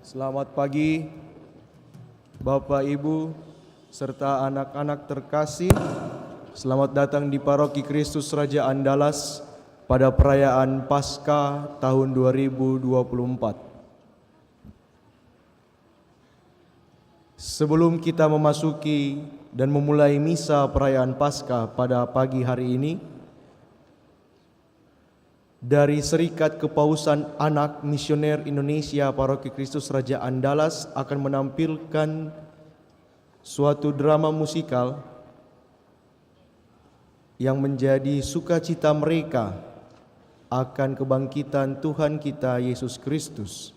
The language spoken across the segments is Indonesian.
Selamat pagi, Bapak, Ibu, serta anak-anak terkasih. Selamat datang di Paroki Kristus Raja Andalas pada perayaan Paskah tahun 2024. Sebelum kita memasuki dan memulai misa perayaan Paskah pada pagi hari ini, dari Serikat Kepausan Anak Misioner Indonesia Paroki Kristus Raja Andalas akan menampilkan suatu drama musikal yang menjadi sukacita mereka akan kebangkitan Tuhan kita Yesus Kristus,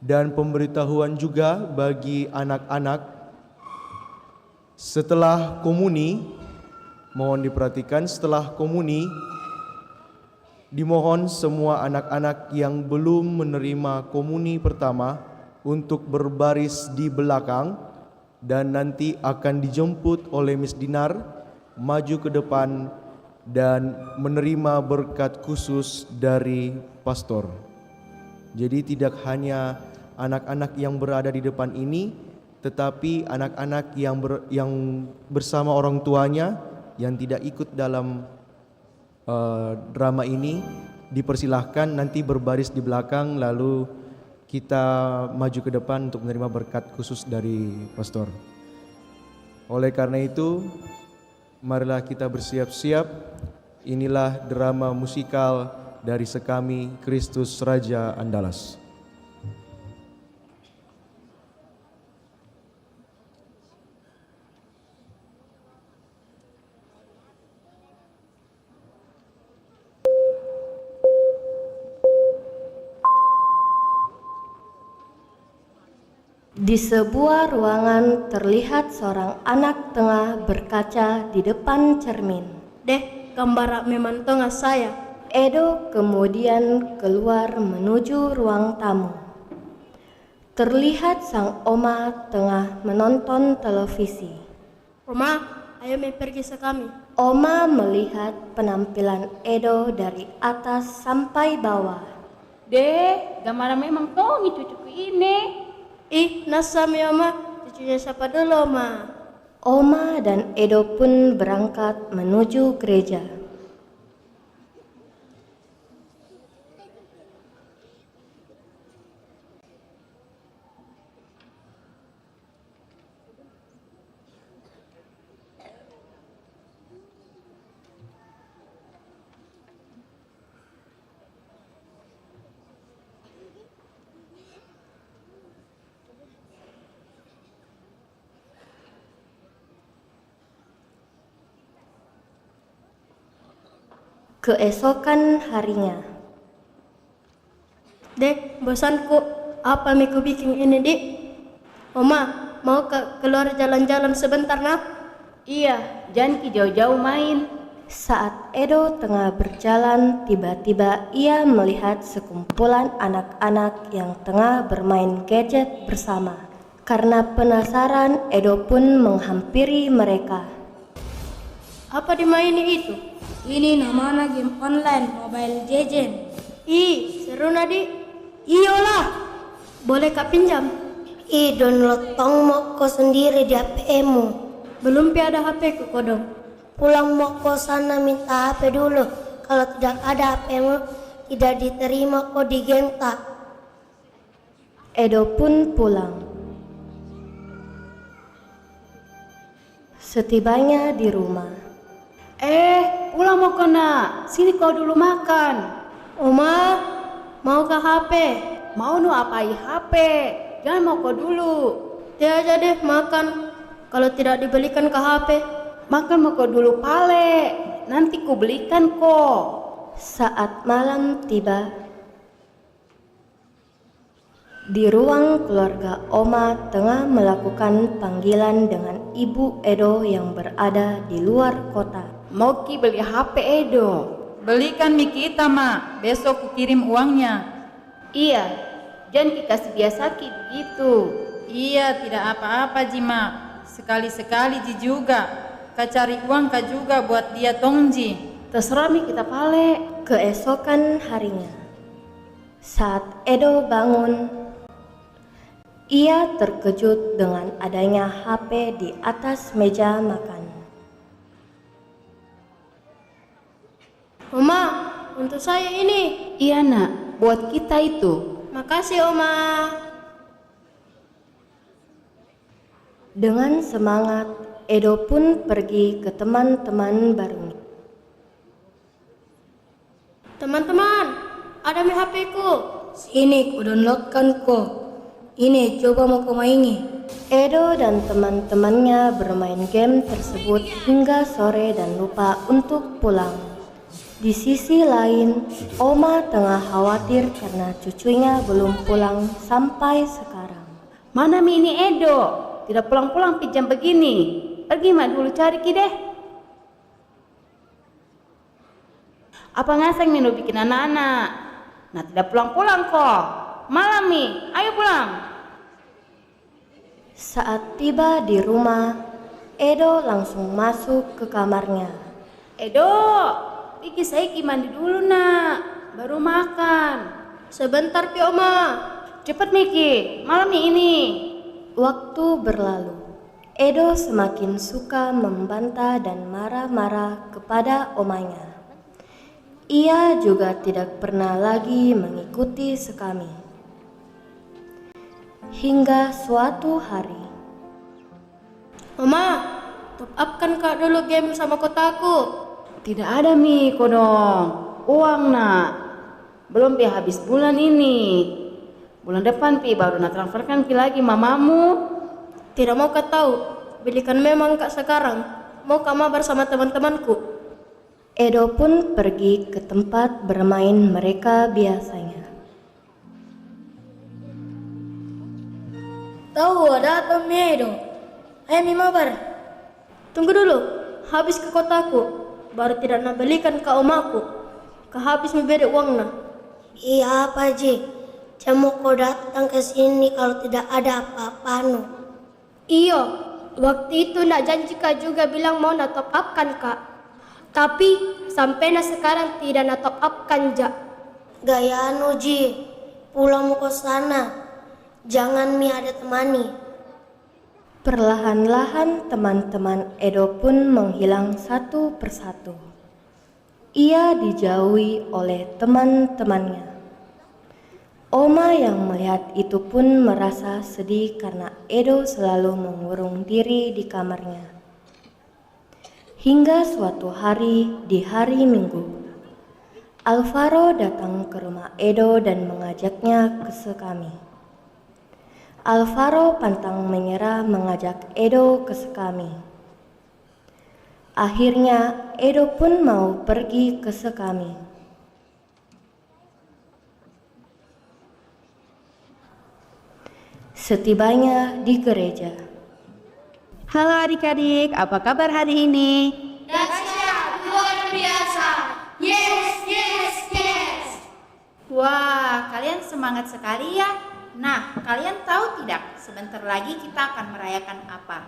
dan pemberitahuan juga bagi anak-anak setelah komuni. Mohon diperhatikan, setelah komuni dimohon semua anak-anak yang belum menerima komuni pertama untuk berbaris di belakang, dan nanti akan dijemput oleh Miss Dinar maju ke depan dan menerima berkat khusus dari pastor. Jadi tidak hanya anak-anak yang berada di depan ini, tetapi anak-anak yang bersama orang tuanya yang tidak ikut dalam drama ini dipersilahkan nanti berbaris di belakang, lalu kita maju ke depan untuk menerima berkat khusus dari pastor. Oleh karena itu, marilah kita bersiap-siap. Inilah drama musikal dari Sekami Kristus Raja Andalas. Di sebuah ruangan terlihat seorang anak tengah berkaca di depan cermin. Deh, gambar memang tengah saya. Edo kemudian keluar menuju ruang tamu. Terlihat sang oma tengah menonton televisi. Oma, ayo pergi sekami. Oma melihat penampilan Edo dari atas sampai bawah. Deh, gambar memang tongi cucuku ini. Ih, nasami oma, cucunya siapa dulu oma? Oma dan Edo pun berangkat menuju gereja. Keesokan harinya. Dek, bosanku. Apa miku bikin ini, Dik? Oma, mau keluar jalan-jalan sebentar, nak? Iya, jangan jauh-jauh main. Saat Edo tengah berjalan, tiba-tiba ia melihat sekumpulan anak-anak yang tengah bermain gadget bersama. Karena penasaran, Edo pun menghampiri mereka. Apa dimaini itu? Ini namanya game online Mobile Legends. Ih, seru Nadi. Iyalah. Boleh kak pinjam? Download tong moko sendiri di HP-mu. Belum ada HP ku kodong. Pulang moko sana minta HP dulu. Kalau tidak ada HP-mu, tidak diterima kok di game tak. Edo pun pulang. Setibanya di rumah, Pulang mau kena. Sini kau dulu makan. Oma, mau ke HP? Mau nu apai HP? Jangan mau kau dulu. Dia aja deh makan. Kalau tidak dibelikan ke HP. Makan mau kau dulu pale. Nanti ku belikan kok. saat malam tiba, di ruang keluarga Oma tengah melakukan panggilan dengan Ibu Edo yang berada di luar kota. Mau ki beli HP Edo. Belikan mi kita, Ma. Besok ku kirim uangnya. Iya, jangan ki kasih biasa ki begitu. Iya, tidak apa-apa, Jima. Sekali-sekali Ji juga. Ka cari uang ka juga buat dia tongji. Terserah mi kita pale. Keesokan harinya, saat Edo bangun, Ia terkejut dengan adanya HP di atas meja makan. Oma, untuk saya ini. Iya nak, buat kita itu. Makasih Oma. Dengan semangat, Edo pun pergi ke teman-teman barunya. Teman-teman, ada mi HP ku. Sini ku downloadkan ko. Ini coba mau kau maini. Edo dan teman-temannya bermain game tersebut hingga sore dan lupa untuk pulang. Di sisi lain, Oma tengah khawatir karena cucunya belum pulang sampai sekarang. Mana mi ini Edo? Tidak pulang-pulang jam begini. Pergi mak dulu cari ki deh. Apa ngaseng Mino bikin anak-anak? Nah tidak pulang-pulang kok. Malam nih, ayo pulang. Saat tiba di rumah, Edo langsung masuk ke kamarnya. Edo, Iki Saiki mandi dulu nak, baru makan. Sebentar pi Oma. Cepet Miki, malam nih ini. Waktu berlalu, Edo semakin suka membantah dan marah-marah kepada omanya. Ia juga tidak pernah lagi mengikuti sekami. Hingga suatu hari, Oma, top up kan kak dulu game sama kotaku. Tidak ada Mi kodong, uang nak. Belum pi habis bulan ini. Bulan depan pi baru nak transferkan pi lagi mamamu. Tidak mau kak tahu, belikan memang kak sekarang. Mau kak mabar sama teman-temanku. Edo pun pergi ke tempat bermain mereka biasanya. Tahu ada apa Edo? Ayo mi mabar. Tunggu dulu, habis ke kotaku. Baru tidak nak belikan kak omaku. Kak habis memberi uangnya. Iya apa Ji? Jamu kau datang ke sini kalau tidak ada apa-apa no. Iyo, waktu itu nak janji kak juga bilang mau nak top up kan kak. Tapi sampai nak sekarang tidak nak top up kan ja. Gaya anu Ji, pulang mau ke sana. Jangan mi ada temani. Perlahan-lahan teman-teman Edo pun menghilang satu persatu. Ia dijauhi oleh teman-temannya. Oma yang melihat itu pun merasa sedih karena Edo selalu mengurung diri di kamarnya. Hingga suatu hari di hari Minggu, Alvaro datang ke rumah Edo dan mengajaknya ke sekami. Alvaro pantang menyerah mengajak Edo ke sekami. Akhirnya Edo pun mau pergi ke sekami. Setibanya di gereja, Halo adik-adik, apa kabar hari ini? Wah, kalian semangat sekali ya. Nah, kalian tahu tidak, sebentar lagi kita akan merayakan apa?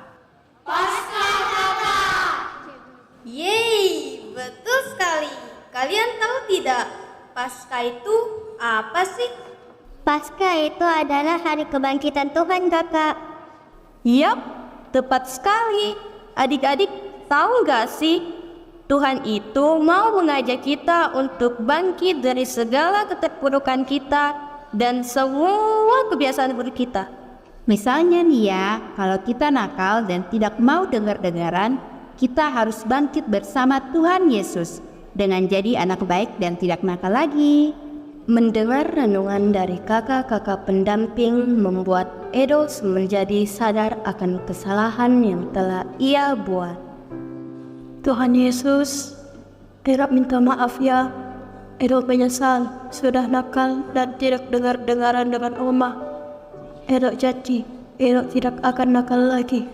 Yeay, betul sekali. Kalian tahu tidak, Paskah itu apa sih? Paskah itu adalah hari kebangkitan Tuhan kakak. Yap, tepat sekali. Adik-adik tahu gak sih? Tuhan itu mau mengajak kita untuk bangkit dari segala keterpurukan kita dan semua kebiasaan buruk kita. Misalnya nih ya, kalau kita nakal dan tidak mau dengar-dengaran, kita harus bangkit bersama Tuhan Yesus dengan jadi anak baik dan tidak nakal lagi. mendengar renungan dari kakak-kakak pendamping membuat Edo menjadi sadar akan kesalahan yang telah ia buat. Tuhan Yesus, Edo minta maaf ya. Edo menyesal sudah nakal dan tidak dengar-dengaran dengan Oma. Edo janji, Edo tidak akan nakal lagi.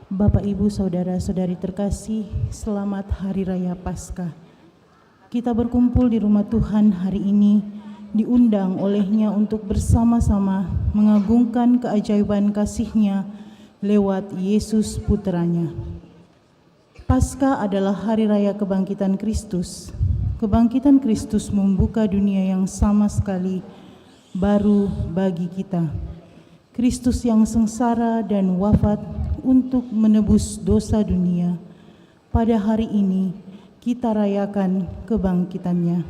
Bapak, Ibu, Saudara-saudari terkasih, selamat Hari Raya Paskah. Kita berkumpul di rumah Tuhan hari ini, diundang olehnya untuk bersama-sama mengagungkan keajaiban kasih-Nya lewat Yesus Putranya. Paskah adalah hari raya kebangkitan Kristus. Kebangkitan Kristus membuka dunia yang sama sekali baru bagi kita. Kristus yang sengsara dan wafat untuk menebus dosa dunia. Pada hari ini kita rayakan kebangkitannya.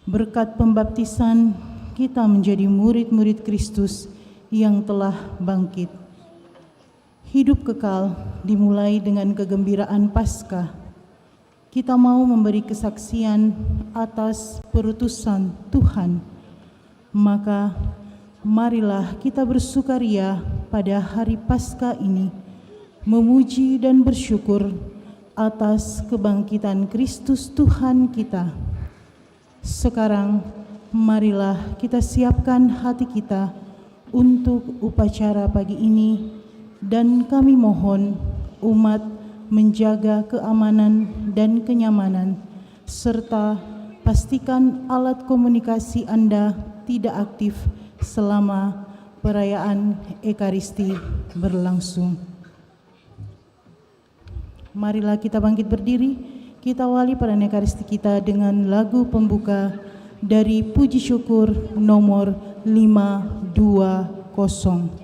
Berkat pembaptisan kita menjadi murid-murid Kristus yang telah bangkit. Hidup kekal dimulai dengan kegembiraan Paskah. Kita mau memberi kesaksian atas perutusan Tuhan. Maka marilah kita bersukaria pada hari Paskah ini, memuji dan bersyukur atas kebangkitan Kristus Tuhan kita. Sekarang marilah kita siapkan hati kita untuk upacara pagi ini, dan kami mohon umat menjaga keamanan dan kenyamanan, serta pastikan alat komunikasi Anda tidak aktif selama perayaan Ekaristi berlangsung. Marilah kita bangkit berdiri, kita awali perayaan Ekaristi kita dengan lagu pembuka dari Puji Syukur nomor 520.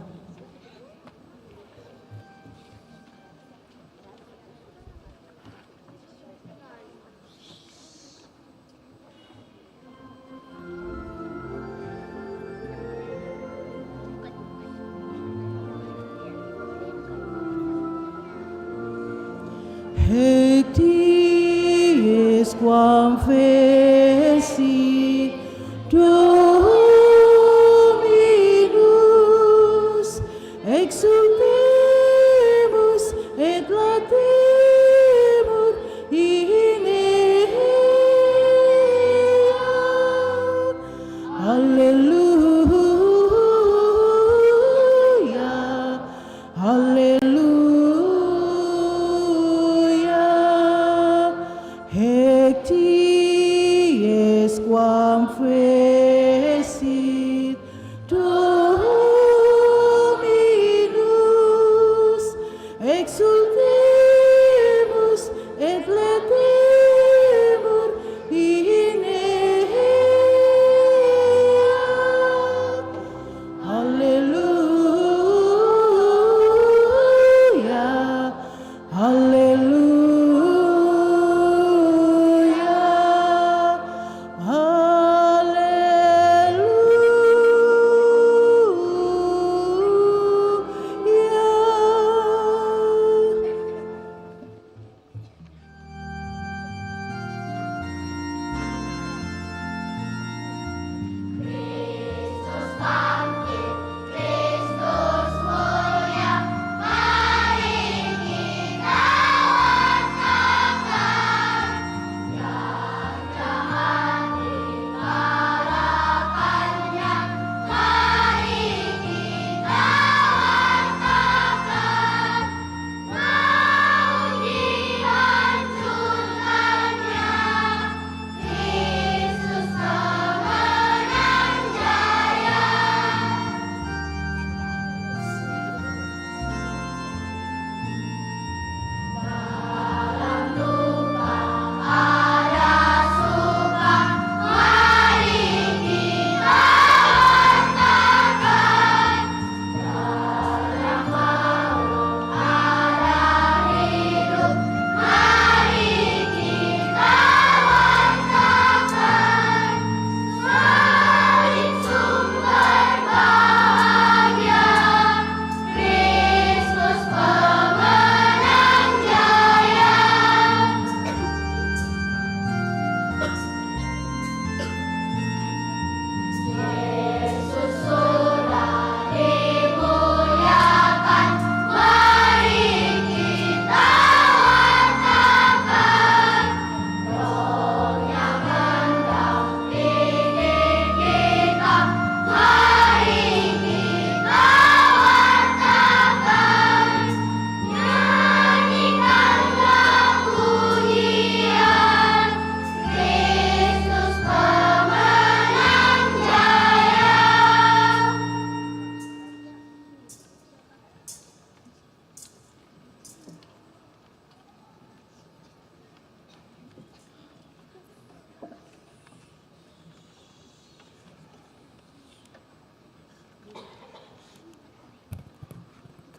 Hecties quam feci Dominus, exultemus et latemur in ea. Alleluia, alleluia. Hecties quam fecit Dominus.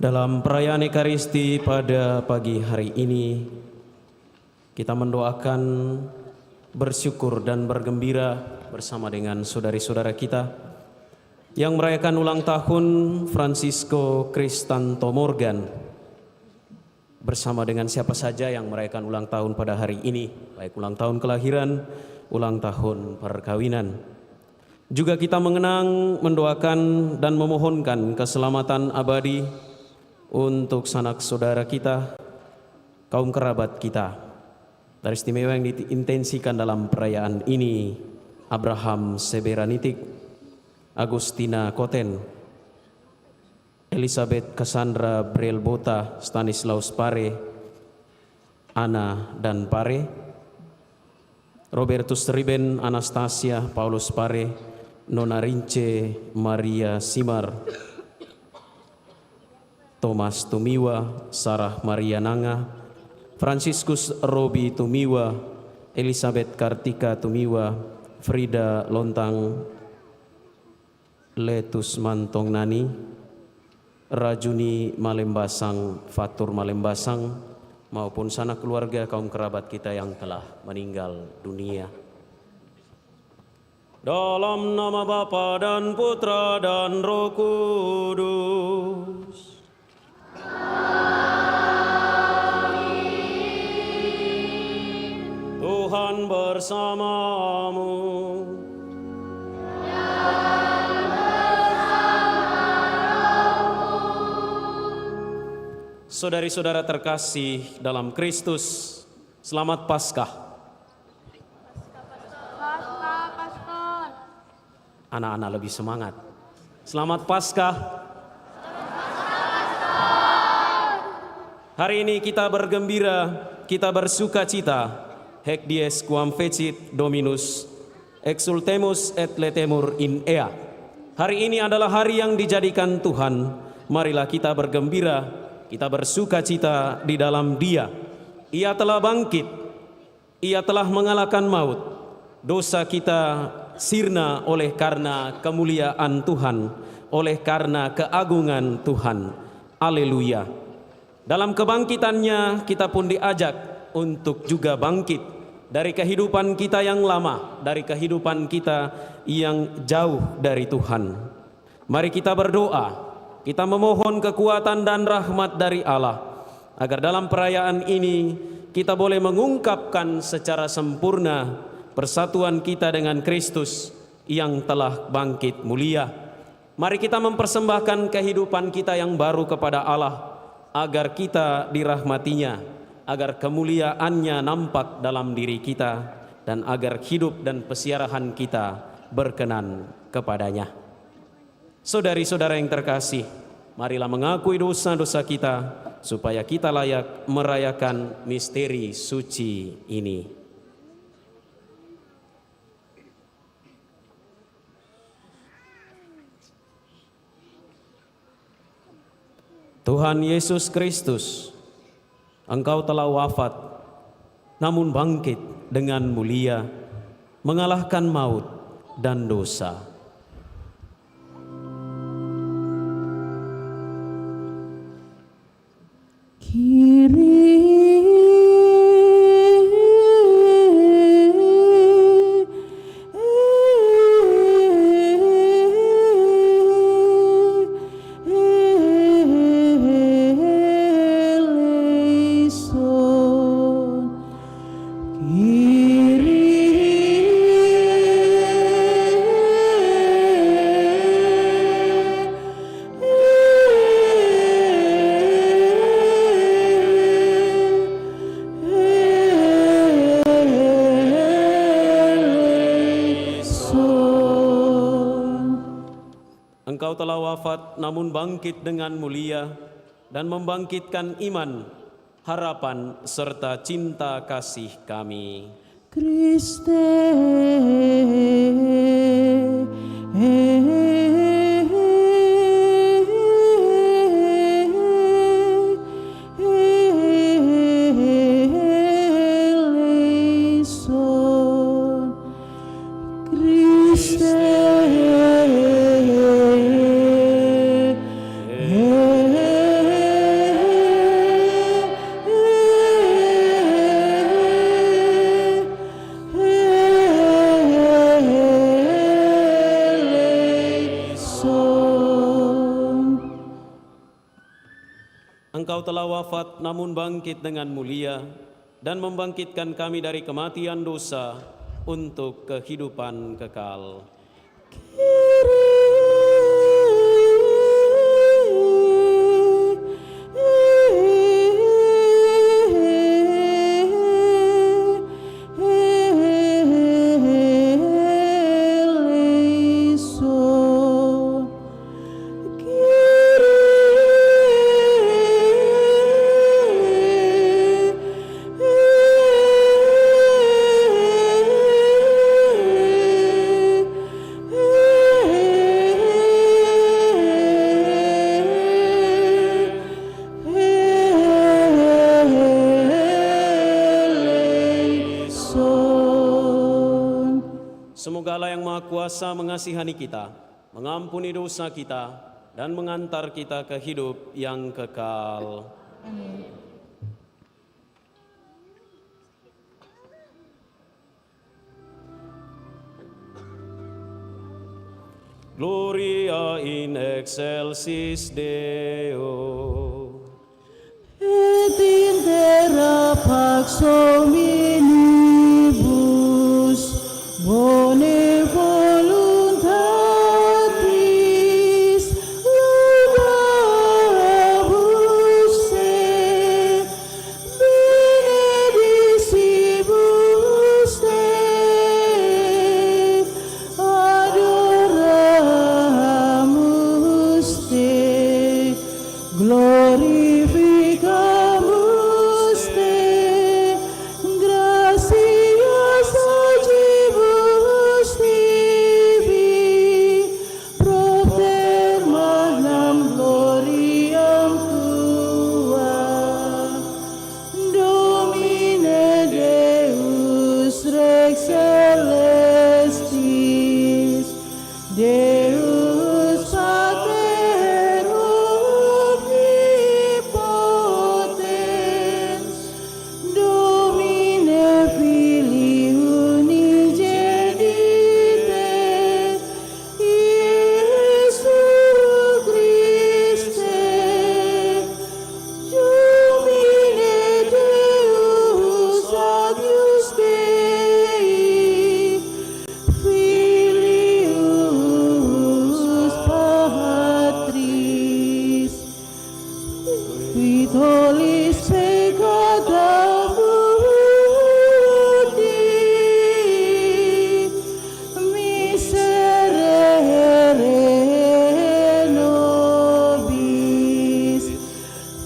Dalam perayaan Ekaristi pada pagi hari ini, kita mendoakan, bersyukur dan bergembira bersama dengan saudari-saudara kita yang merayakan ulang tahun Francisco Cristanto Morgan, bersama dengan siapa saja yang merayakan ulang tahun pada hari ini, baik ulang tahun kelahiran, ulang tahun perkawinan. Juga kita mengenang, mendoakan dan memohonkan keselamatan abadi untuk sanak saudara kita, kaum kerabat kita. Dari istimewa yang diintensikan dalam perayaan ini, Abraham Seberanitik, Agustina Koten, Elizabeth Cassandra Brelbota, Stanislaus Pare, Ana dan Pare, Robertus Riben, Anastasia, Paulus Pare, Nona Rince, Maria Simar, Thomas Tumiwa, Sarah Maria Nanga, Franciscus Robi Tumiwa, Elizabeth Kartika Tumiwa, Frida Lontang, Letus Mantong Nani, Rajuni Malembasang, Fatur Malembasang, maupun sanak keluarga kaum kerabat kita yang telah meninggal dunia. Dalam nama Bapa dan Putra dan Roh Kudus. Tuhan bersamamu. Saudari-saudara terkasih dalam Kristus, selamat Paskah. Anak-anak lebih semangat. Selamat Paskah. Hari ini kita bergembira, kita bersuka cita. Haec dies quam fecit Dominus, exultemus et letemur in ea. Hari ini adalah hari yang dijadikan Tuhan. Marilah kita bergembira, kita bersuka cita di dalam Dia. Ia telah bangkit, Ia telah mengalahkan maut. Dosa kita sirna oleh karena kemuliaan Tuhan, oleh karena keagungan Tuhan. Haleluya. Dalam kebangkitannya kita pun diajak untuk juga bangkit dari kehidupan kita yang lama, dari kehidupan kita yang jauh dari Tuhan. Mari kita berdoa, kita memohon kekuatan dan rahmat dari Allah, agar dalam perayaan ini kita boleh mengungkapkan secara sempurna persatuan kita dengan Kristus yang telah bangkit mulia. Mari kita mempersembahkan kehidupan kita yang baru kepada Allah, agar kita dirahmatinya, agar kemuliaannya nampak dalam diri kita, dan agar hidup dan pesiarahan kita berkenan kepadanya. Saudari-saudara yang terkasih, marilah mengakui dosa-dosa kita, supaya kita layak merayakan misteri suci ini. Tuhan Yesus Kristus, Engkau telah wafat, namun bangkit dengan mulia, mengalahkan maut dan dosa. Engkau telah wafat namun bangkit dengan mulia dan membangkitkan iman, harapan serta cinta kasih kami. Kriste, Kriste, Engkau telah wafat namun bangkit dengan mulia dan membangkitkan kami dari kematian dosa untuk kehidupan kekal. Semoga Allah yang Maha Kuasa mengasihani kita, mengampuni dosa kita, dan mengantar kita ke hidup yang kekal. Amin. Gloria in excelsis Deo. Et in terra pax hominibus bone voluntatis laudabus te, benedicibus te, adoramus te, glorificamus te, gratias agibus tibi, propter magnam gloriam tua, Domine Deus Rex celestis, Deus Pater omnipotens, Domine Filii unigenite, Iesu Christe, Domine Deus adius Dei, Filius Patris, qui tollis peccata mundi, miserere nobis,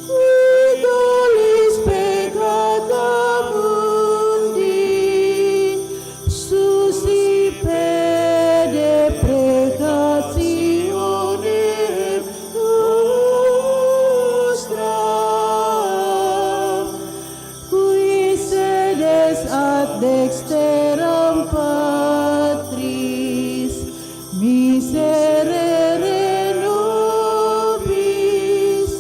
qui tollis peccata mundi, suscipede preccationem nostra, qui sedes ad dexteram Patris, miserere nobis,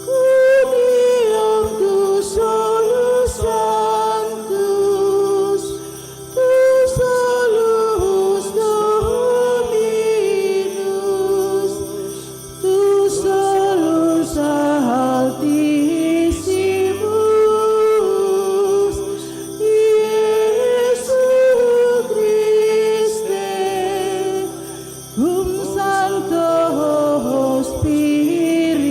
cuniam tu solus sanctus, tu solus Dominus, tu solus altissimus, Iesu Christe, cum Sancto Spiritu,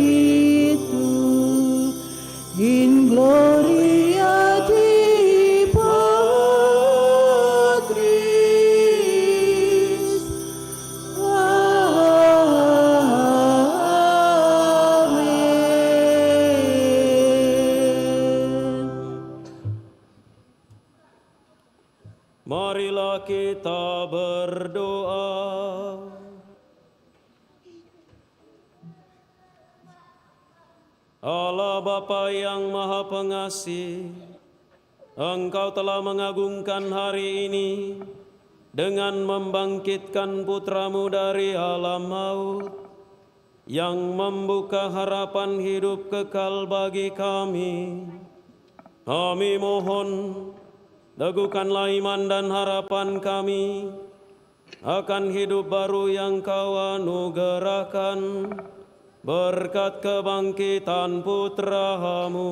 in gloria Dei Patris. Amen. Marilah kita berdoa. Allah Bapa yang Maha Pengasih, Engkau telah mengagungkan hari ini dengan membangkitkan putra-Mu dari alam maut, yang membuka harapan hidup kekal bagi kami. Kami mohon, teguhkanlah iman dan harapan kami akan hidup baru yang Kau anugerahkan berkat kebangkitan putra-Mu,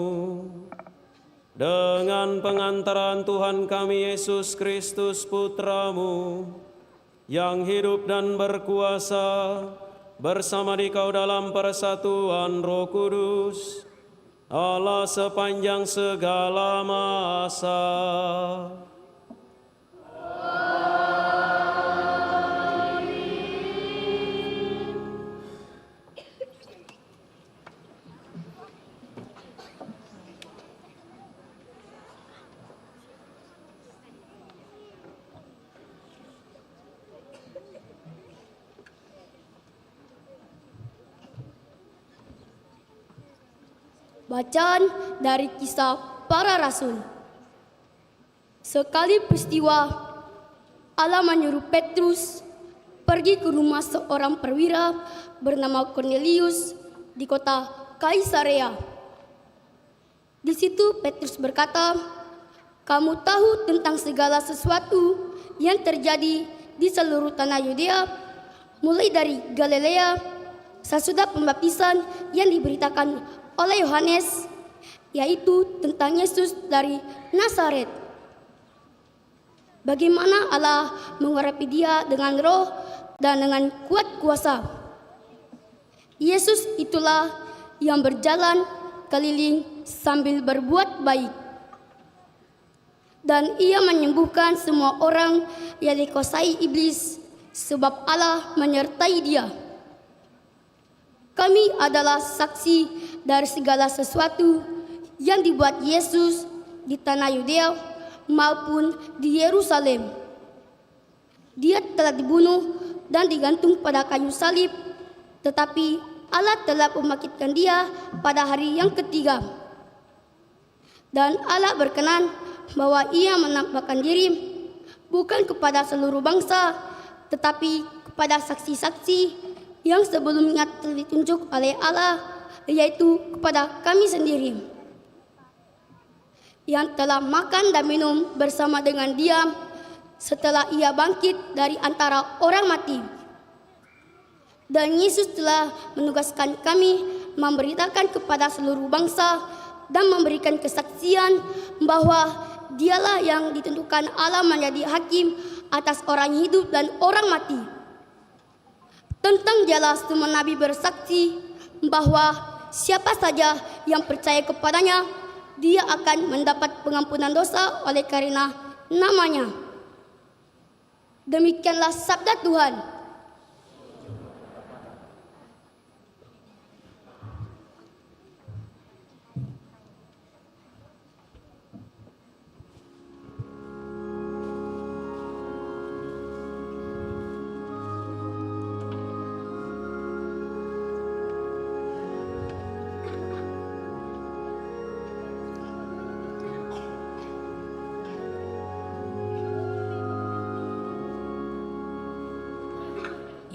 dengan pengantaran Tuhan kami Yesus Kristus Putra-Mu, yang hidup dan berkuasa bersama Dikau dalam persatuan Roh Kudus, Allah sepanjang segala masa. Bacaan dari Kisah Para Rasul. Sekali peristiwa, Allah menyuruh Petrus pergi ke rumah seorang perwira bernama Cornelius di kota Kaisarea. Di situ Petrus berkata, "Kamu tahu tentang segala sesuatu yang terjadi di seluruh tanah Yudea, mulai dari Galilea, sesudah pembaptisan yang diberitakan oleh Yohanes, yaitu tentang Yesus dari Nazaret. Bagaimana Allah mengurapi dia dengan roh dan dengan kuat kuasa. Yesus itulah yang berjalan keliling sambil berbuat baik, dan ia menyembuhkan semua orang yang dikuasai iblis, sebab Allah menyertai dia. Kami adalah saksi dari segala sesuatu yang dibuat Yesus di tanah Yudea maupun di Yerusalem. Dia telah dibunuh dan digantung pada kayu salib, tetapi Allah telah membangkitkan dia pada hari yang ketiga. Dan Allah berkenan bahwa ia menampakkan diri bukan kepada seluruh bangsa, tetapi kepada saksi-saksi yang sebelumnya telah ditunjuk oleh Allah, yaitu kepada kami sendiri, yang telah makan dan minum bersama dengan dia setelah ia bangkit dari antara orang mati. Dan Yesus telah menugaskan kami memberitakan kepada seluruh bangsa dan memberikan kesaksian bahwa dialah yang ditentukan Allah menjadi hakim atas orang hidup dan orang mati. Tentang dialah semua nabi bersaksi bahwa siapa saja yang percaya kepadanya, dia akan mendapat pengampunan dosa oleh karena namanya." Demikianlah sabda Tuhan.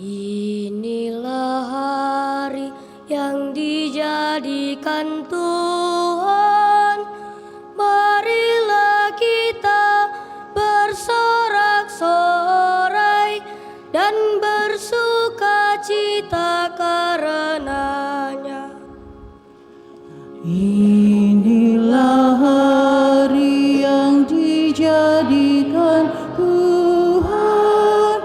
Inilah hari yang dijadikan Tuhan, marilah kita bersorak-sorai dan bersuka cita karenanya. Inilah hari yang dijadikan Tuhan,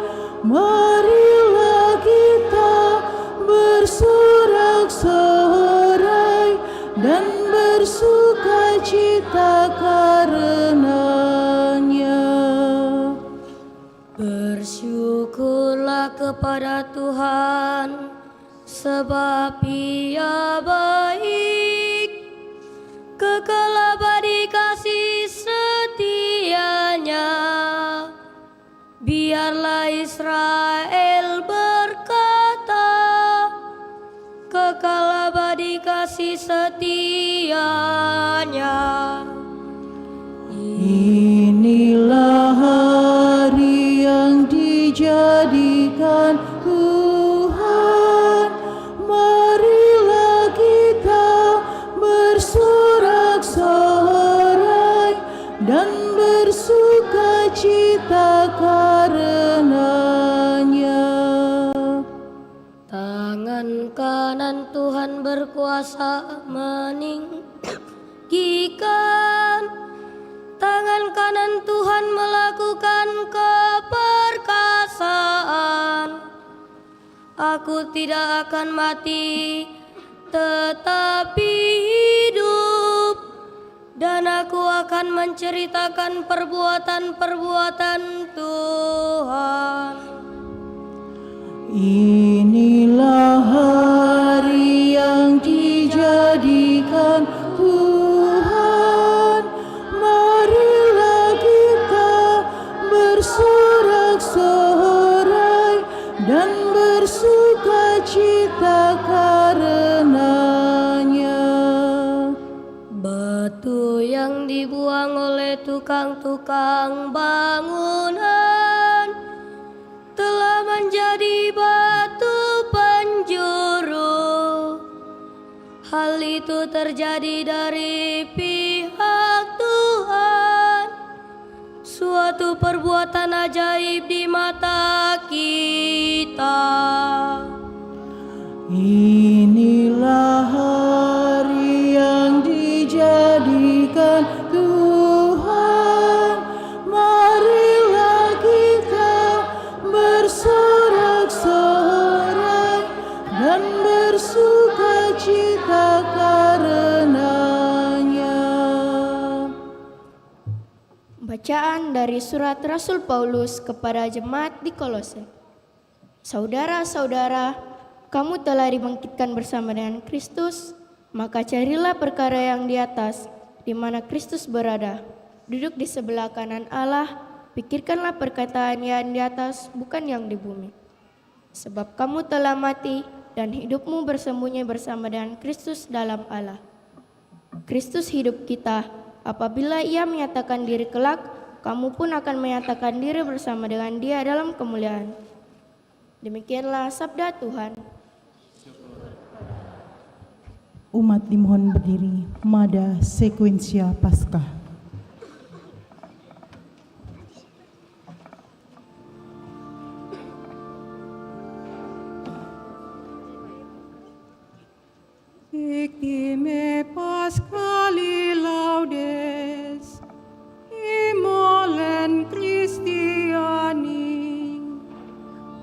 marilah kita bersorak-sorai dan bersuka cita karenanya. Bersyukurlah kepada Tuhan, sebab Ia baik, kekal abadi kasih setianya. Biarlah Israel berkata, kekal abadi kasih setianya. Inilah hari yang dijadikan Tuhan, marilah kita bersorak-sorai dan bersuka cita karenanya. Tangan kanan Tuhan berkuasa meninggikan. Tangan kanan Tuhan melakukan keperkasaan. Aku tidak akan mati, tetapi hidup, dan aku akan menceritakan perbuatan-perbuatan Tuhan. Inilah hari yang dijadikan Tuhan, marilah kita bersorak-sorai dan bersukacita karenanya. Batu yang dibuang oleh tukang-tukang bangunan telah menjadi batu penjuru. Hal itu terjadi dari pihak Tuhan, suatu perbuatan ajaib di mata kita. Inilah hari yang dijadikan Tuhan, marilah kita bersorak-sorai dan bersukacita karenanya. Bacaan dari surat Rasul Paulus kepada jemaat di Kolose. Saudara-saudara, kamu telah dibangkitkan bersama dengan Kristus, maka carilah perkara yang di atas, di mana Kristus berada, duduk di sebelah kanan Allah. Pikirkanlah perkataan yang di atas, bukan yang di bumi. Sebab kamu telah mati, dan hidupmu bersembunyi bersama dengan Kristus dalam Allah. Kristus hidup kita. Apabila Ia menyatakan diri kelak, kamu pun akan menyatakan diri bersama dengan Dia dalam kemuliaan. Demikianlah sabda Tuhan. Umat dimohon berdiri, Mada Sekuensia Paskah. Victime Paschali laudes, immolen Christiani,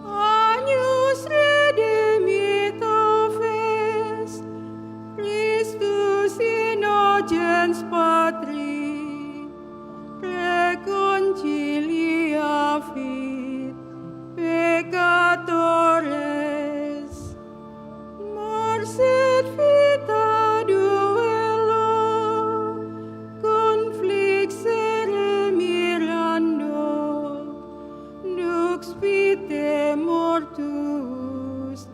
agnus redemptor fes, Christus innogens patri, reconcilia fit peccatores, merced vita duello, conflixere mirando, dux vitae mortus,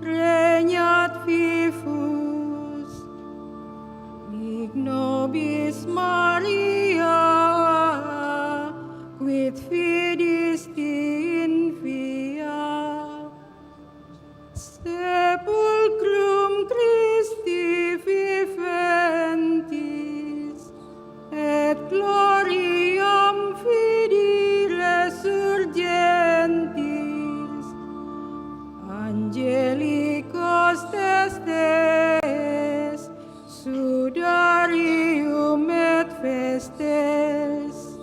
regnat vivus, lig nobis Maria, quid fidisti invia, sepulcrum Christi viventis, et gloriam fidi resurgentis, angelicos testes, sudarium et festes,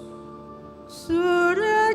surrexit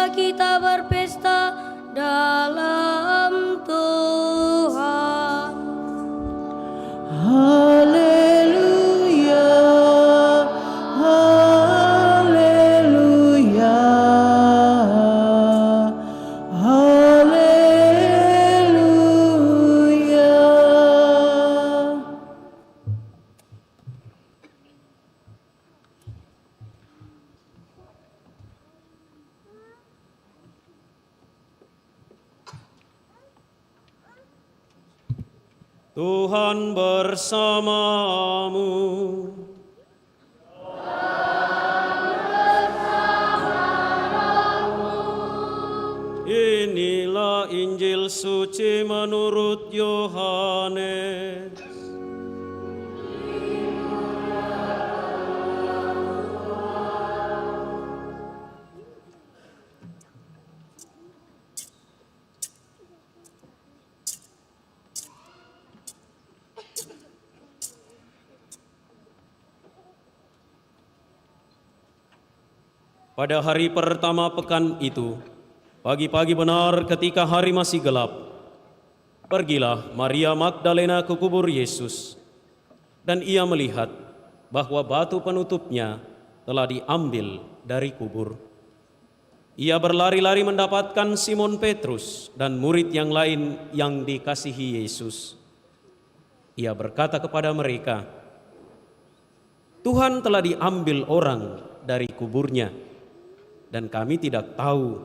marilah kita berpesta dalam Tuhan. Haleluya, haleluya, haleluya. Tuhan bersamamu. Inilah Injil suci menurut Yohanes. Pada hari pertama pekan itu, pagi-pagi benar ketika hari masih gelap, pergilah Maria Magdalena ke kubur Yesus, dan ia melihat bahwa batu penutupnya telah diambil dari kubur. Ia berlari-lari mendapatkan Simon Petrus dan murid yang lain yang dikasihi Yesus. Ia berkata kepada mereka, "Tuhan telah diambil orang dari kuburnya, dan kami tidak tahu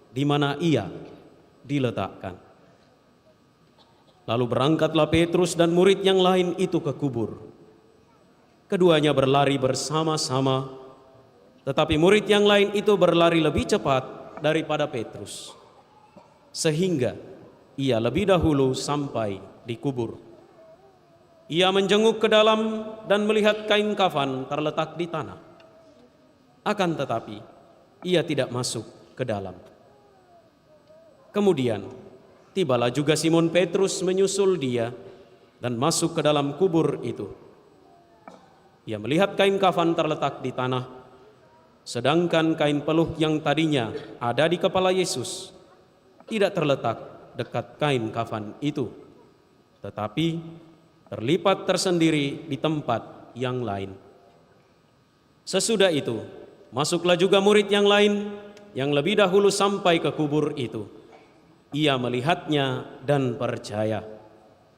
di mana ia diletakkan." Lalu berangkatlah Petrus dan murid yang lain itu ke kubur. Keduanya berlari bersama-sama, tetapi murid yang lain itu berlari lebih cepat daripada Petrus, sehingga ia lebih dahulu sampai di kubur. Ia menjenguk ke dalam dan melihat kain kafan terletak di tanah. Akan tetapi ia tidak masuk ke dalam. Kemudian tibalah juga Simon Petrus menyusul dia dan masuk ke dalam kubur itu. Ia melihat kain kafan terletak di tanah, sedangkan kain peluh yang tadinya ada di kepala Yesus tidak terletak dekat kain kafan itu, tetapi terlipat tersendiri di tempat yang lain. Sesudah itu, masuklah juga murid yang lain yang lebih dahulu sampai ke kubur itu. Ia melihatnya dan percaya,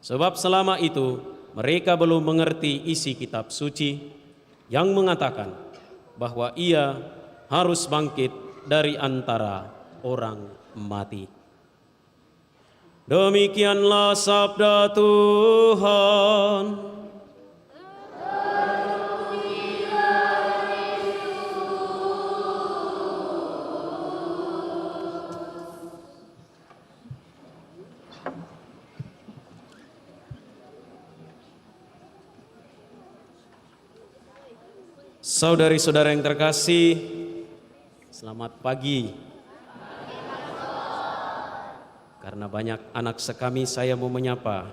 sebab selama itu mereka belum mengerti isi kitab suci yang mengatakan bahwa ia harus bangkit dari antara orang mati. Demikianlah sabda Tuhan. Saudari-saudara yang terkasih, selamat pagi. Karena banyak anak sekami, saya mau menyapa.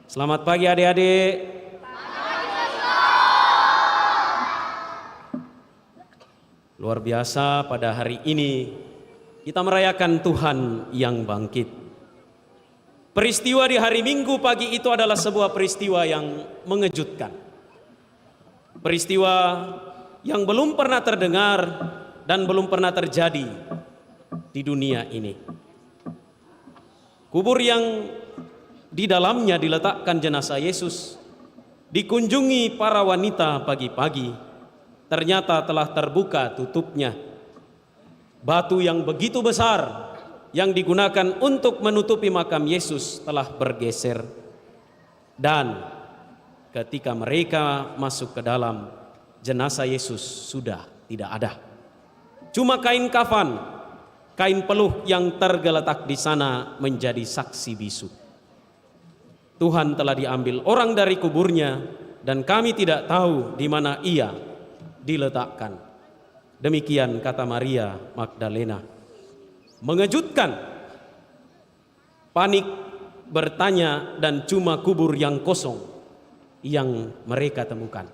Selamat pagi adik-adik. Luar biasa, pada hari ini kita merayakan Tuhan yang bangkit. Peristiwa di hari Minggu pagi itu adalah sebuah peristiwa yang mengejutkan. Peristiwa yang belum pernah terdengar dan belum pernah terjadi di dunia ini. Kubur yang di dalamnya diletakkan jenazah Yesus dikunjungi para wanita pagi-pagi, ternyata telah terbuka tutupnya. Batu yang begitu besar yang digunakan untuk menutupi makam Yesus telah bergeser, dan ketika mereka masuk ke dalam, jenazah Yesus sudah tidak ada. Cuma kain kafan, kain peluh yang tergeletak di sana menjadi saksi bisu. Tuhan telah diambil orang dari kuburnya dan kami tidak tahu di mana ia diletakkan. Demikian kata Maria Magdalena. Mengejutkan, panik, bertanya, dan cuma kubur yang kosong yang mereka temukan.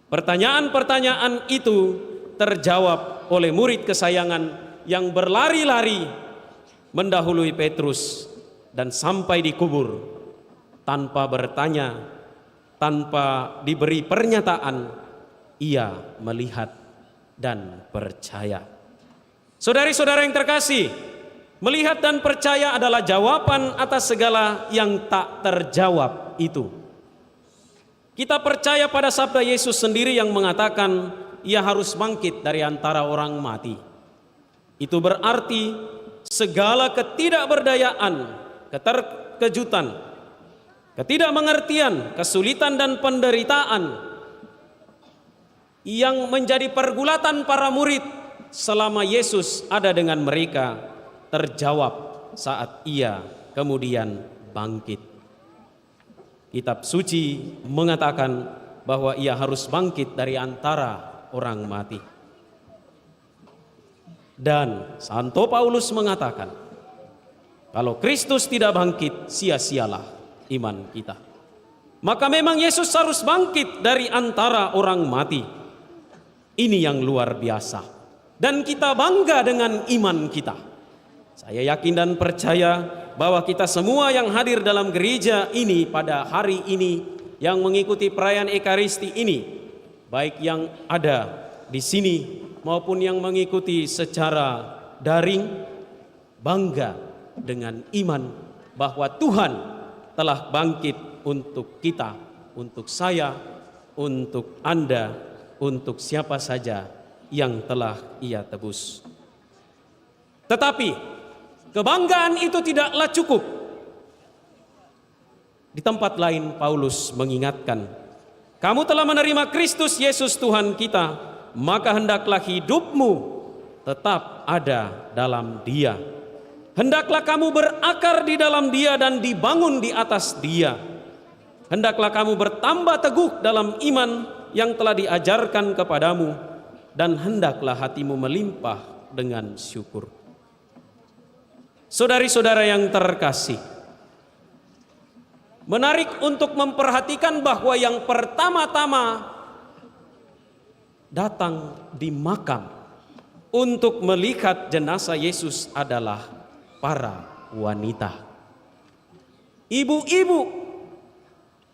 Pertanyaan-pertanyaan itu terjawab oleh murid kesayangan yang berlari-lari mendahului Petrus dan sampai di kubur tanpa bertanya, tanpa diberi pernyataan, ia melihat dan percaya. Saudari-saudara yang terkasih, melihat dan percaya adalah jawaban atas segala yang tak terjawab itu. Kita percaya pada sabda Yesus sendiri yang mengatakan ia harus bangkit dari antara orang mati. Itu berarti segala ketidakberdayaan, keterkejutan, ketidakmengertian, kesulitan dan penderitaan yang menjadi pergulatan para murid selama Yesus ada dengan mereka terjawab saat ia kemudian bangkit. Kitab suci mengatakan bahwa ia harus bangkit dari antara orang mati. Dan Santo Paulus mengatakan, kalau Kristus tidak bangkit, sia-sialah iman kita. Maka memang Yesus harus bangkit dari antara orang mati. Ini yang luar biasa. Dan kita bangga dengan iman kita. Saya yakin dan percaya bahwa kita semua yang hadir dalam gereja ini pada hari ini, yang mengikuti perayaan Ekaristi ini, baik yang ada di sini maupun yang mengikuti secara daring, bangga dengan iman bahwa Tuhan telah bangkit untuk kita, untuk saya, untuk Anda, untuk siapa saja yang telah Ia tebus. Tetapi kebanggaan itu tidaklah cukup. Di tempat lain Paulus mengingatkan, kamu telah menerima Kristus Yesus Tuhan kita, maka hendaklah hidupmu tetap ada dalam Dia. Hendaklah kamu berakar di dalam Dia dan dibangun di atas Dia. Hendaklah kamu bertambah teguh dalam iman yang telah diajarkan kepadamu, dan hendaklah hatimu melimpah dengan syukur. Saudari-saudara yang terkasih, menarik untuk memperhatikan bahwa yang pertama-tama datang di makam untuk melihat jenazah Yesus adalah para wanita. Ibu-ibu,